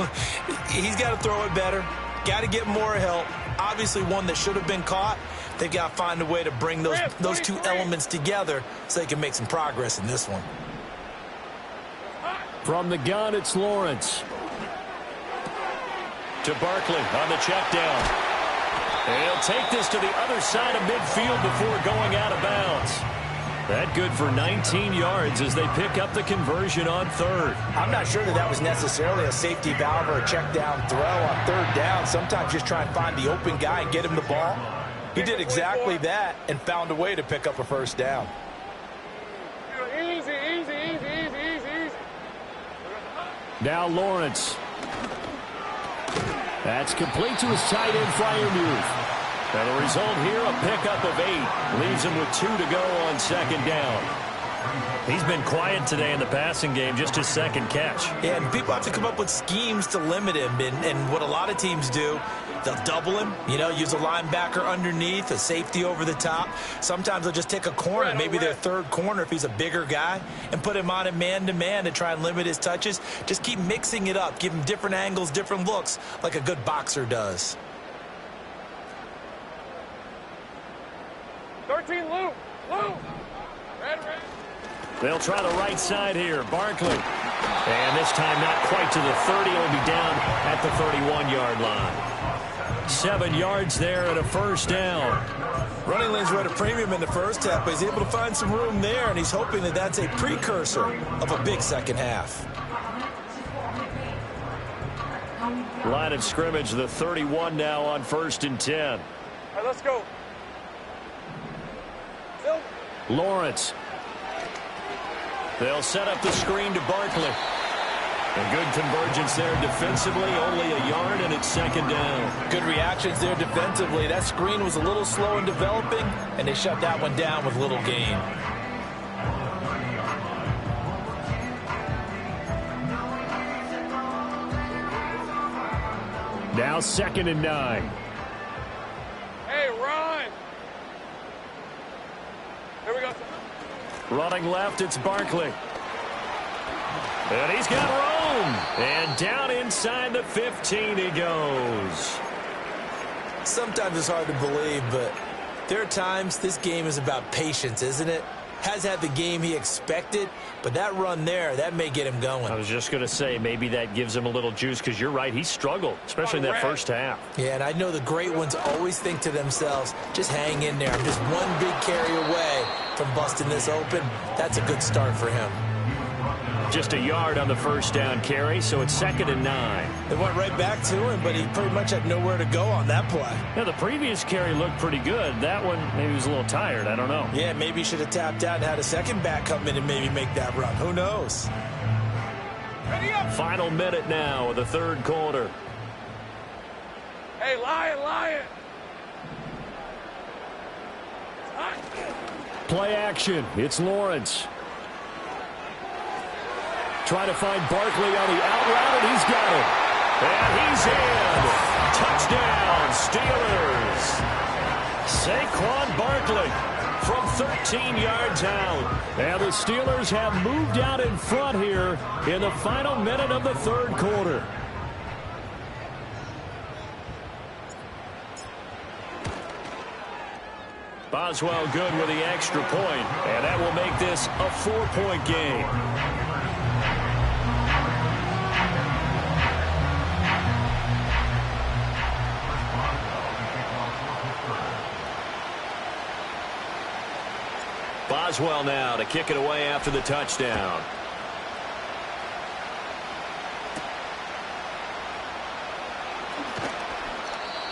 He's got to throw it better. Got to get more help. Obviously one that should have been caught. They've got to find a way to bring those 2 elements together so they can make some progress in this one. From the gun, it's Lawrence. To Barkley on the check down. And he'll take this to the other side of midfield before going out of bounds. That good for 19 yards as they pick up the conversion on 3rd. I'm not sure that was necessarily a safety valve or a check down throw on 3rd down. Sometimes just try and find the open guy and get him the ball. He did exactly that and found a way to pick up a first down. Easy, easy, easy, easy, easy, easy. Now Lawrence. That's complete to his tight end, Freiermuth. And the result here, a pickup of 8. Leaves him with 2 to go on second down. He's been quiet today in the passing game, just his second catch. Yeah, and people have to come up with schemes to limit him. And what a lot of teams do, they'll double him, use a linebacker underneath, a safety over the top. Sometimes they'll just take a corner, maybe their third corner if he's a bigger guy, and put him on a man-to-man to try and limit his touches. Just keep mixing it up, give him different angles, different looks, like a good boxer does. 13, Lou. Red. They'll try the right side here. Barkley. And this time not quite to the 30. He'll be down at the 31-yard line. 7 yards there and a first down. Running lanes were at a premium in the first half, but he's able to find some room there, and he's hoping that that's a precursor of a big second half. Line of scrimmage, the 31 now on 1st and 10. All right, let's go. Phil. Lawrence. They'll set up the screen to Barkley. And good convergence there defensively, only a yard, and it's second down. Good reactions there defensively. That screen was a little slow in developing, and they shut that one down with little gain. Now 2nd and 9. Hey, run. Here we go. Running left, it's Barkley. And he's got room. And down inside the 15 he goes. Sometimes it's hard to believe, but there are times this game is about patience, isn't it? Has had the game he expected, but that run there, that may get him going. I was just going to say, maybe that gives him a little juice, because you're right, he struggled, especially in that first half. Yeah, and I know the great ones always think to themselves, just hang in there. I'm just one big carry away from busting this open. That's a good start for him. Just a yard on the first down carry, so it's 2nd and 9. They went right back to him, but he pretty much had nowhere to go on that play. Yeah, the previous carry looked pretty good. That one, maybe he was a little tired. I don't know. Yeah, maybe he should have tapped out and had a second back come in and maybe make that run. Who knows? Final minute now of the third quarter. Hey, Lion. Play action. It's Lawrence. Trying to find Barkley on the out route, and he's got it. And he's in. Touchdown, Steelers. Saquon Barkley from 13 yards out. And the Steelers have moved out in front here in the final minute of the third quarter. Boswell good with the extra point, and that will make this a 4-point game. Boswell now to kick it away after the touchdown.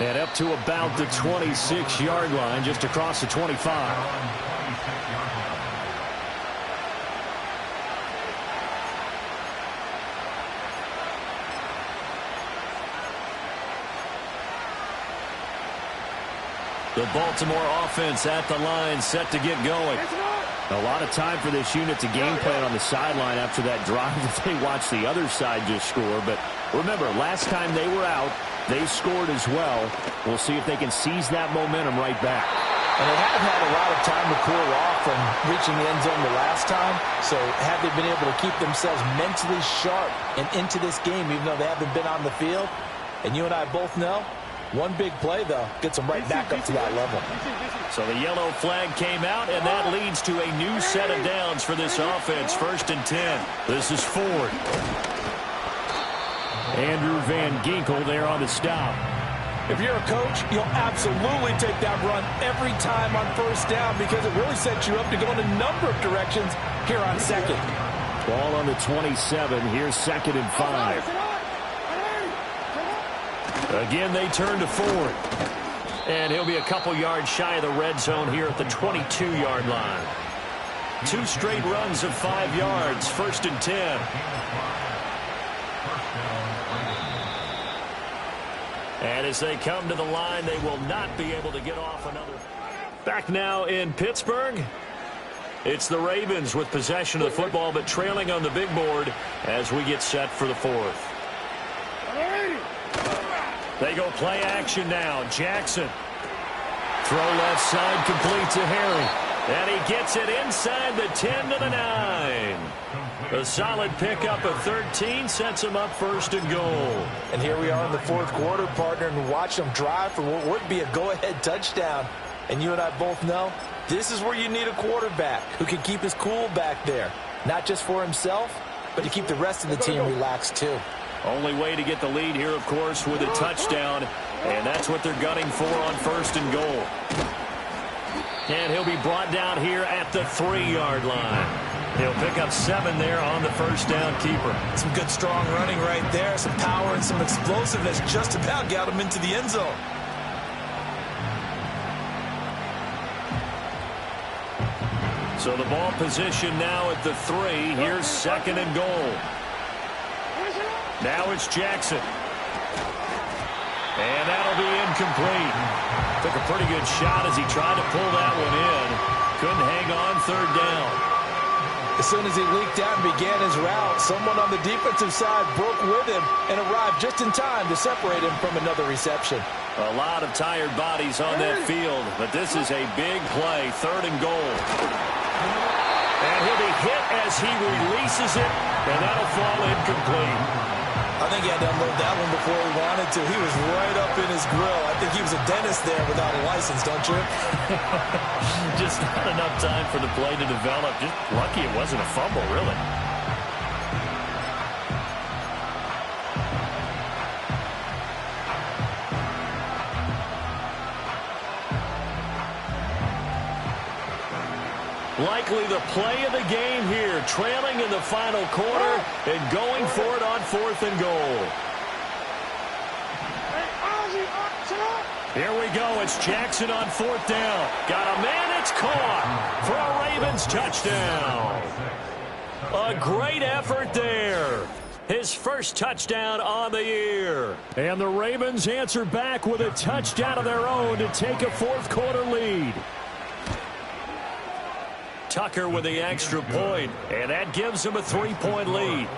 And up to about the 26-yard line, just across the 25. The Baltimore offense at the line, set to get going. A lot of time for this unit to game plan on the sideline after that drive that they watched the other side just score. But remember, last time they were out, they scored as well. We'll see if they can seize that momentum right back. And they haven't had a lot of time to cool off from reaching the end zone the last time. So have they been able to keep themselves mentally sharp and into this game, even though they haven't been on the field? And you and I both know, one big play, though, gets them right back up to that level. So the yellow flag came out, and that leads to a new set of downs for this offense. 1st and 10. This is Ford. Andrew Van Ginkel there on the stop. If you're a coach, you'll absolutely take that run every time on first down because it really sets you up to go in a number of directions here on second. Ball on the 27. Here's 2nd and 5. Again, they turn to Ford. And he'll be a couple yards shy of the red zone here at the 22-yard line. 2 straight runs of 5 yards. 1st and 10. And as they come to the line, they will not be able to get off another. Back now in Pittsburgh. It's the Ravens with possession of the football, but trailing on the big board as we get set for the fourth. They go play action now. Jackson. Throw left side, complete to Harry. And he gets it inside the 10 to the 9. A solid pickup of 13 sets him up first and goal. And here we are in the fourth quarter, partner, and watch them drive for what would be a go-ahead touchdown. And you and I both know this is where you need a quarterback who can keep his cool back there. Not just for himself, but to keep the rest of the team relaxed too. Only way to get the lead here, of course, with a touchdown. And that's what they're gunning for on first and goal. And he'll be brought down here at the 3-yard line. He'll pick up 7 there on the first down keeper. Some good strong running right there. Some power and some explosiveness just about got him into the end zone. So the ball position now at the 3. Here's second and goal. Now it's Jackson. And that'll be incomplete. Took a pretty good shot as he tried to pull that one in. Couldn't hang on third down. As soon as he leaked out and began his route, someone on the defensive side broke with him and arrived just in time to separate him from another reception. A lot of tired bodies on that field, but this is a big play, third and goal. And he'll be hit as he releases it, and that'll fall incomplete. I think he had to unload that one before he wanted to. He was right up in his grill. I think he was a dentist there without a license, don't you? Just not enough time for the play to develop. Just lucky it wasn't a fumble, really. Likely the play of the game here, trailing in the final quarter and going for it on fourth and goal. Here we go. It's Jackson on fourth down. Got a man. It's caught for a Ravens touchdown. A great effort there. His first touchdown on the year. And the Ravens answer back with a touchdown of their own to take a fourth quarter lead. Tucker with the extra point, and that gives him a 3-point lead.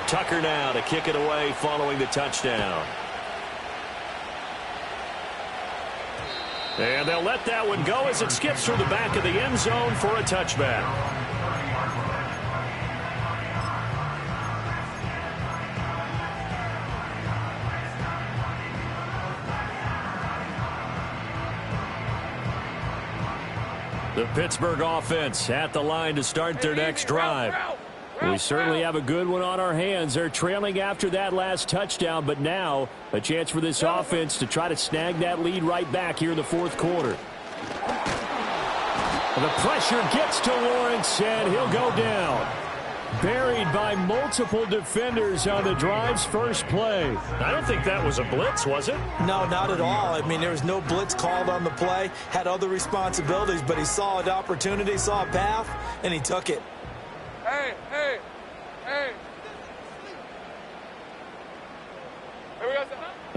Tucker now to kick it away following the touchdown. And they'll let that one go as it skips through the back of the end zone for a touchback. The Pittsburgh offense at the line to start their next drive. We certainly have a good one on our hands. They're trailing after that last touchdown, but now a chance for this offense to try to snag that lead right back here in the fourth quarter. The pressure gets to Lawrence, and he'll go down. Buried by multiple defenders on the drive's first play. I don't think that was a blitz, was it? No, not at all. I mean, there was no blitz called on the play. Had other responsibilities, but he saw an opportunity, saw a path, and he took it. Hey, hey, hey.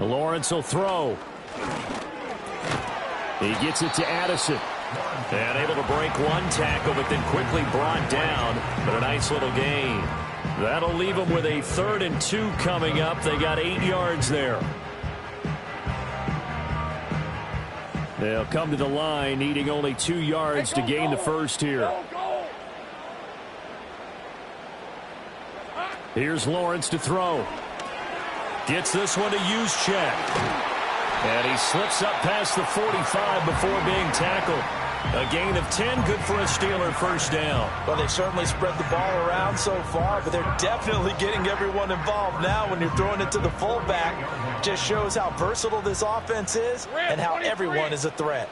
Lawrence will throw. He gets it to Addison. And able to break one tackle, but then quickly brought down. But a nice little gain. That'll leave them with a 3rd and 2 coming up. They got 8 yards there. They'll come to the line, needing only 2 yards to gain the first here. Here's Lawrence to throw. Gets this one to Juszczyk. And he slips up past the 45 before being tackled. A gain of 10, good for a Steeler first down. Well, they've certainly spread the ball around so far, but they're definitely getting everyone involved now when you're throwing it to the fullback. Just shows how versatile this offense is and how everyone is a threat.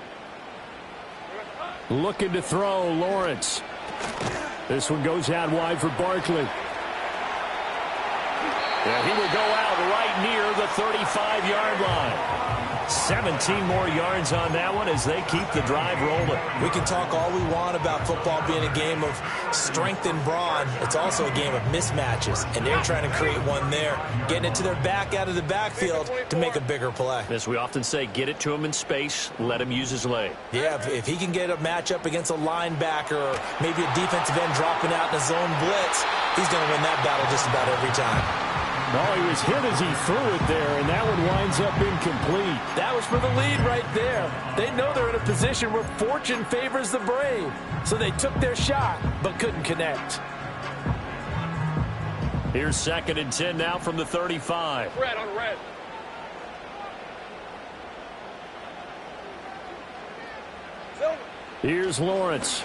Looking to throw, Lawrence. This one goes out wide for Barkley. And he will go out right near the 35-yard line. 17 more yards on that one as they keep the drive rolling. We can talk all we want about football being a game of strength and brawn. It's also a game of mismatches, and they're trying to create one there, getting it to their back out of the backfield to make a bigger play. As we often say, get it to him in space, let him use his leg. Yeah, if he can get a matchup against a linebacker or maybe a defensive end dropping out in a zone blitz, he's going to win that battle just about every time. Oh, he was hit as he threw it there, and that one winds up incomplete. That was for the lead right there. They know they're in a position where fortune favors the brave. So they took their shot, but couldn't connect. Here's 2nd and 10 now from the 35. Red on red. Here's Lawrence.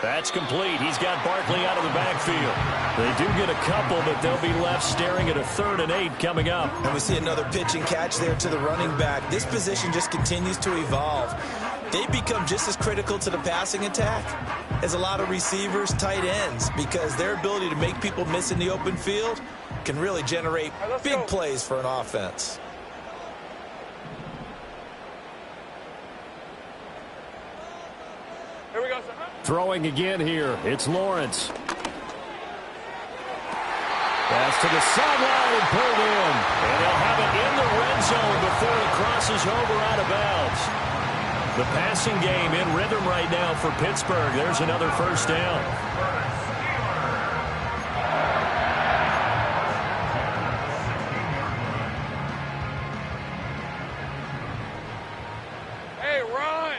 That's complete. He's got Barkley out of the backfield. They do get a couple, but they'll be left staring at a 3rd and 8 coming up. And we see another pitch and catch there to the running back. This position just continues to evolve. They become just as critical to the passing attack as a lot of receivers, tight ends, because their ability to make people miss in the open field can really generate big plays for an offense. Here we go, sir. Throwing again here. It's Lawrence. Pass to the sideline and pulled in. And they'll have it in the red zone before it crosses over out of bounds. The passing game in rhythm right now for Pittsburgh. There's another 1st down. Hey, run!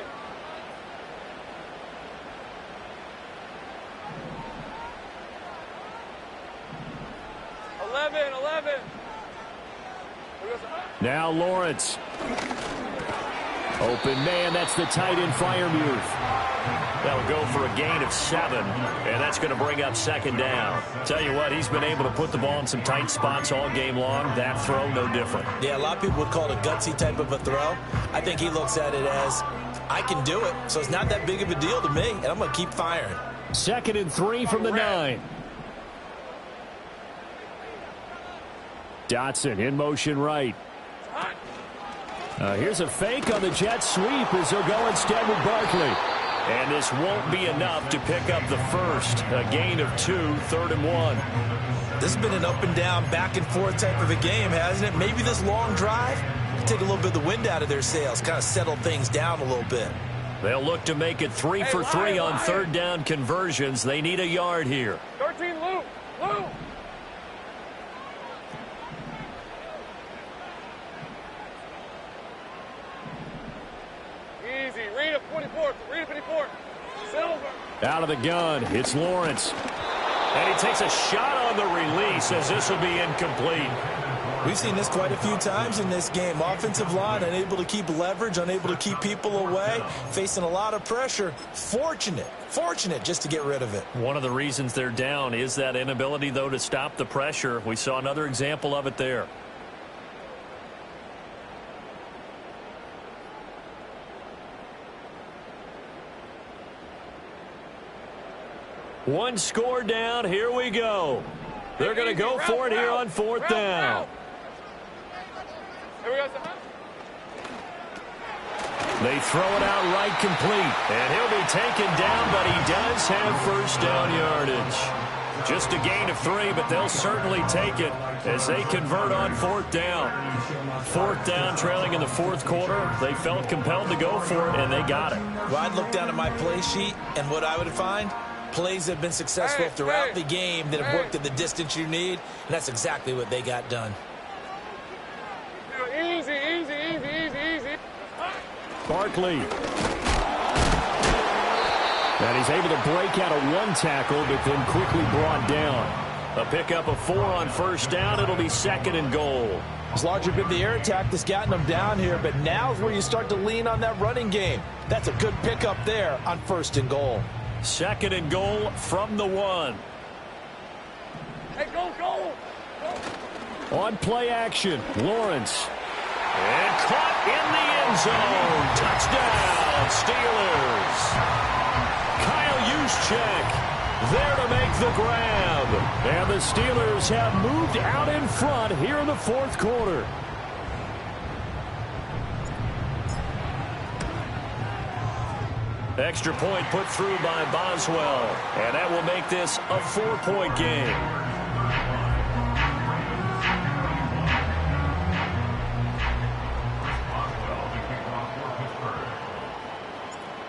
Now Lawrence. Open man, that's the tight end Freiermuth. That'll go for a gain of 7, and that's going to bring up 2nd down. Tell you what, he's been able to put the ball in some tight spots all game long. That throw, no different. Yeah, a lot of people would call it a gutsy type of a throw. I think he looks at it as, I can do it, so it's not that big of a deal to me, and I'm going to keep firing. 2nd and 3 from the 9. Dotson in motion right. Here's a fake on the jet sweep as they'll go instead with Barkley. And this won't be enough to pick up the first. A gain of 2, 3rd and 1. This has been an up and down, back and forth type of a game, hasn't it? Maybe this long drive take a little bit of the wind out of their sails, kind of settle things down a little bit. They'll look to make it 3 for 3 on 3rd down conversions. They need a yard here. 13, Lou. Easy. Read a 24. Read a 54. Silver. Out of the gun, it's Lawrence. And he takes a shot on the release as this will be incomplete. We've seen this quite a few times in this game. Offensive line unable to keep leverage, unable to keep people away, facing a lot of pressure. Fortunate just to get rid of it. One of the reasons they're down is that inability, though, to stop the pressure. We saw another example of it there. One score down. Here we go. They're going to go for it here on 4th down. Here we go, sir. They throw it out right complete. And he'll be taken down, but he does have 1st down yardage. Just a gain of 3, but they'll certainly take it as they convert on 4th down. 4th down, trailing in the 4th quarter. They felt compelled to go for it, and they got it. Well, I'd look down at my play sheet, and what I would find, plays that have been successful throughout the game that have worked at the distance you need, and that's exactly what they got done. Easy. Barkley. And he's able to break out of 1 tackle, but then quickly brought down. A pickup of 4 on 1st down. It'll be 2nd and goal. It's largely been the air attack that's gotten them down here, but now's where you start to lean on that running game. That's a good pickup there on 1st and goal. 2nd and goal from the 1. Hey, go. On play action, Lawrence. And caught in the end zone. Touchdown, Steelers. Kyle Juszczyk there to make the grab. And the Steelers have moved out in front here in the 4th quarter. Extra point put through by Boswell. And that will make this a 4-point game.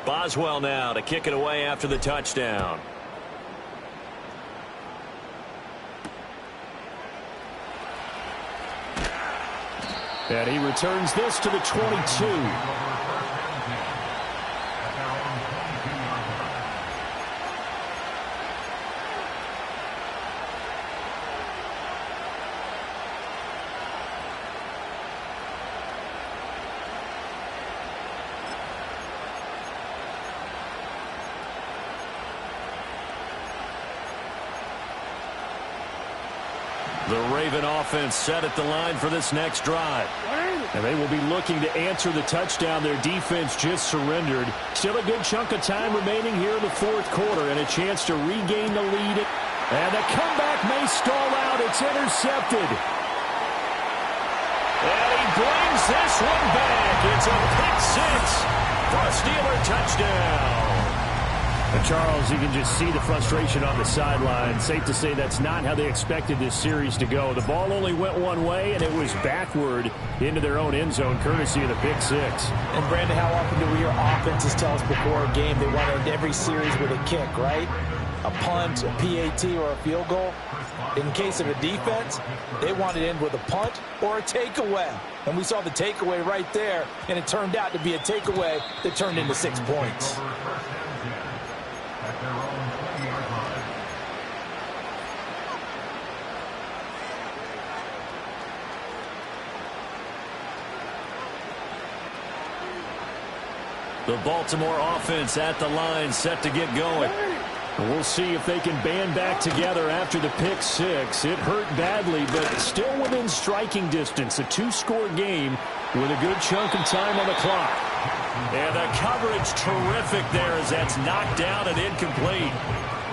Boswell now to kick it away after the touchdown. And he returns this to the 22. The Raven offense set at the line for this next drive. And they will be looking to answer the touchdown their defense just surrendered. Still a good chunk of time remaining here in the fourth quarter and a chance to regain the lead. And the comeback may stall out. It's intercepted. And he brings this one back. It's a pick six for a Steeler touchdown. And Charles, you can just see the frustration on the sideline. Safe to say that's not how they expected this series to go. The ball only went one way, and it was backward into their own end zone, courtesy of the pick six. And, Brandon, how often do we hear offenses tell us before a game they want to end every series with a kick, right? A punt, a PAT, or a field goal. In case of a defense, they want to end with a punt or a takeaway. And we saw the takeaway right there, and it turned out to be a takeaway that turned into 6 points. The Baltimore offense at the line, set to get going. We'll see if they can band back together after the pick six. It hurt badly, but still within striking distance. A 2-score game with a good chunk of time on the clock. And the coverage terrific there as that's knocked down and incomplete.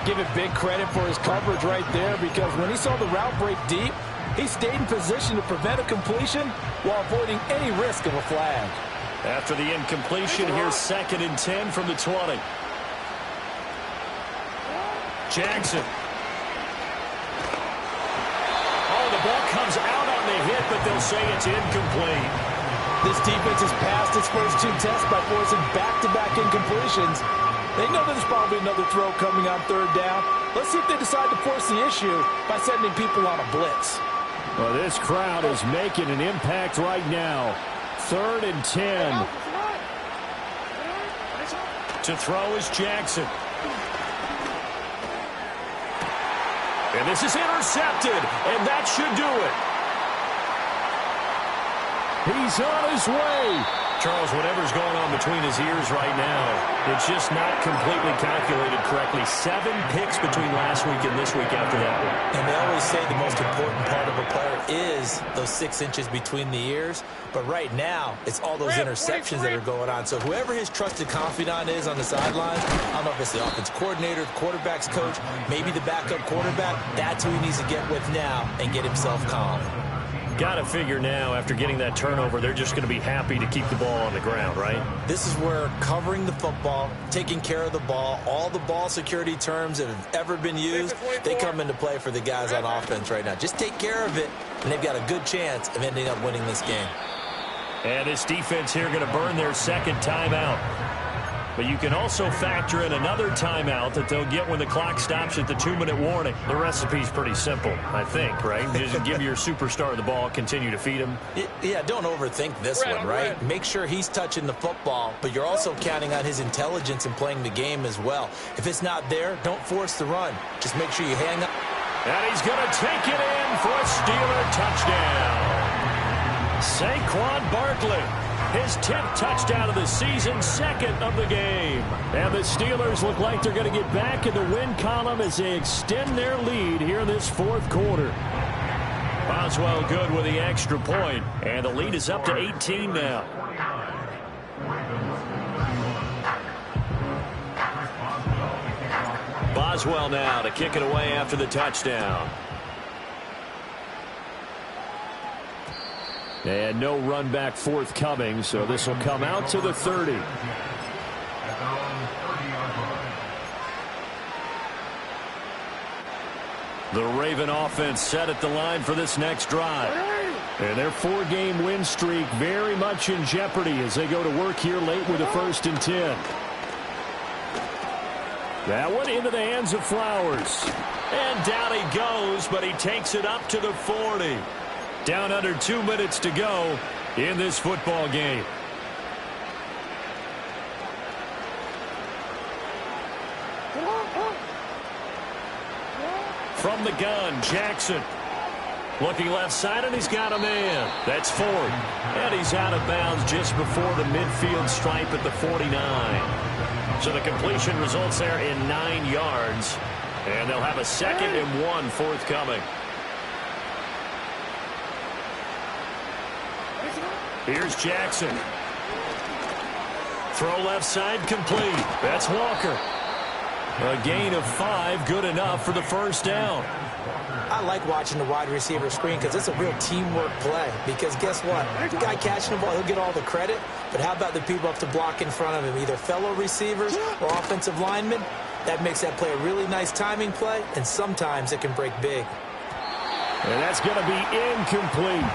Give it big credit for his coverage right there, because when he saw the route break deep, he stayed in position to prevent a completion while avoiding any risk of a flag. After the incompletion, here's 2nd and 10 from the 20. Jackson. Oh, the ball comes out on the hit, but they'll say it's incomplete. This defense has passed its first 2 tests by forcing back-to-back incompletions. They know there's probably another throw coming on 3rd down. Let's see if they decide to force the issue by sending people on a blitz. Well, this crowd is making an impact right now. 3rd and 10. To throw is Jackson. And this is intercepted, and that should do it. He's on his way. Charles, whatever's going on between his ears right now, it's just not completely calculated correctly. 7 picks between last week and this week after that one. And they always say the most important part of a player is those 6 inches between the ears. But right now, it's all those interceptions that are going on. So whoever his trusted confidant is on the sidelines, I don't know if it's the offense coordinator, the quarterback's coach, maybe the backup quarterback, that's who he needs to get with now and get himself calm. Got to figure now, after getting that turnover, they're just going to be happy to keep the ball on the ground, right? This is where covering the football, taking care of the ball, all the ball security terms that have ever been used, they come into play for the guys on offense right now. Just take care of it, and they've got a good chance of ending up winning this game. And this defense here going to burn their 2nd timeout. But you can also factor in another timeout that they'll get when the clock stops at the 2-minute warning. The recipe's pretty simple, I think, right? Just give your superstar the ball, continue to feed him. Yeah, don't overthink this one, right? Make sure he's touching the football, but you're also counting on his intelligence in playing the game as well. If it's not there, don't force the run. Just make sure you hang up. And he's going to take it in for a Steeler touchdown. Saquon Barkley. His 10th touchdown of the season, 2nd of the game. And the Steelers look like they're going to get back in the win column as they extend their lead here in this 4th quarter. Boswell good with the extra point, and the lead is up to 18 now. Boswell now to kick it away after the touchdown. And no run back forthcoming, so this will come out to the 30. The Raven offense set at the line for this next drive. And their 4-game win streak very much in jeopardy as they go to work here late with a 1st and 10. That one into the hands of Flowers. And down he goes, but he takes it up to the 40. Down under 2 minutes to go in this football game. From the gun, Jackson. Looking left side, and he's got a man. That's Ford. And he's out of bounds just before the midfield stripe at the 49. So the completion results there in 9 yards. And they'll have a 2nd and 1 forthcoming. Here's Jackson. Throw left side complete. That's Walker. A gain of 5, good enough for the 1st down. I like watching the wide receiver screen because it's a real teamwork play. Because guess what? The guy catching the ball, he'll get all the credit. But how about the people up to block in front of him, either fellow receivers or offensive linemen? That makes that play a really nice timing play, and sometimes it can break big. And that's going to be incomplete.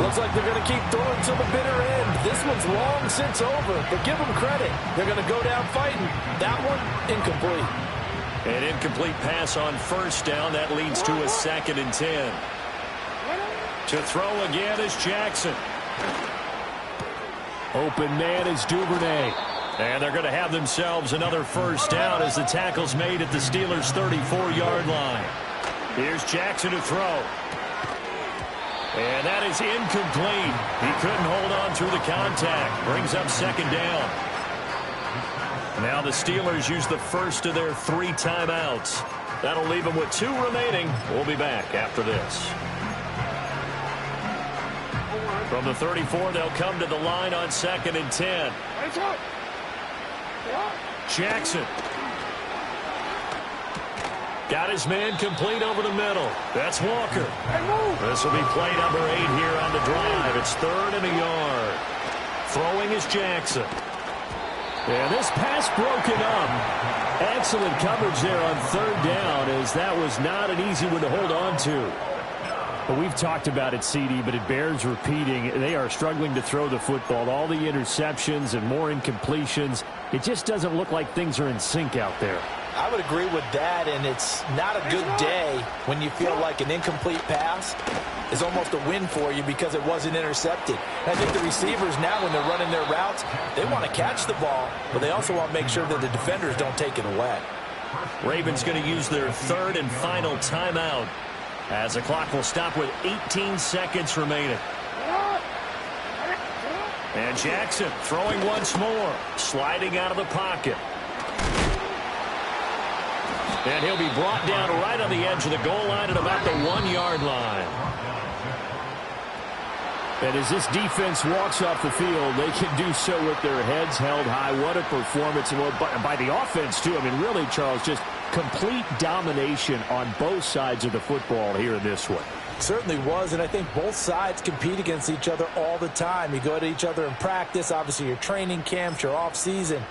Looks like they're going to keep throwing to the bitter end. This one's long since over, but give them credit. They're going to go down fighting. That one, incomplete. An incomplete pass on 1st down. That leads to a 2nd and 10. To throw again is Jackson. Open man is Duvernay. And they're going to have themselves another 1st down as the tackle's made at the Steelers' 34-yard line. Here's Jackson to throw. And that is incomplete. He couldn't hold on through the contact. Brings up 2nd down. Now the Steelers use the first of their 3 timeouts. That'll leave them with 2 remaining. We'll be back after this. From the 34, they'll come to the line on 2nd and 10. Jackson. Got his man complete over the middle. That's Walker. This will be play number 8 here on the drive. It's 3rd and a yard. Throwing is Jackson. And this pass broken up. Excellent coverage there on 3rd down, as that was not an easy one to hold on to. But we've talked about it, CD, but it bears repeating. They are struggling to throw the football. All the interceptions and more incompletions. It just doesn't look like things are in sync out there. I would agree with that, and it's not a good day when you feel like an incomplete pass is almost a win for you because it wasn't intercepted. And I think the receivers now, when they're running their routes, they want to catch the ball, but they also want to make sure that the defenders don't take it away. Ravens going to use their 3rd and final timeout as the clock will stop with 18 seconds remaining. And Jackson throwing once more, sliding out of the pocket. And he'll be brought down right on the edge of the goal line at about the 1-yard line. And as this defense walks off the field, they can do so with their heads held high. What a performance. And by the offense, too. I mean, really, Charles, just complete domination on both sides of the football here in this one. Certainly was, and I think both sides compete against each other all the time. You go at each other in practice, obviously your training camps, your off-season.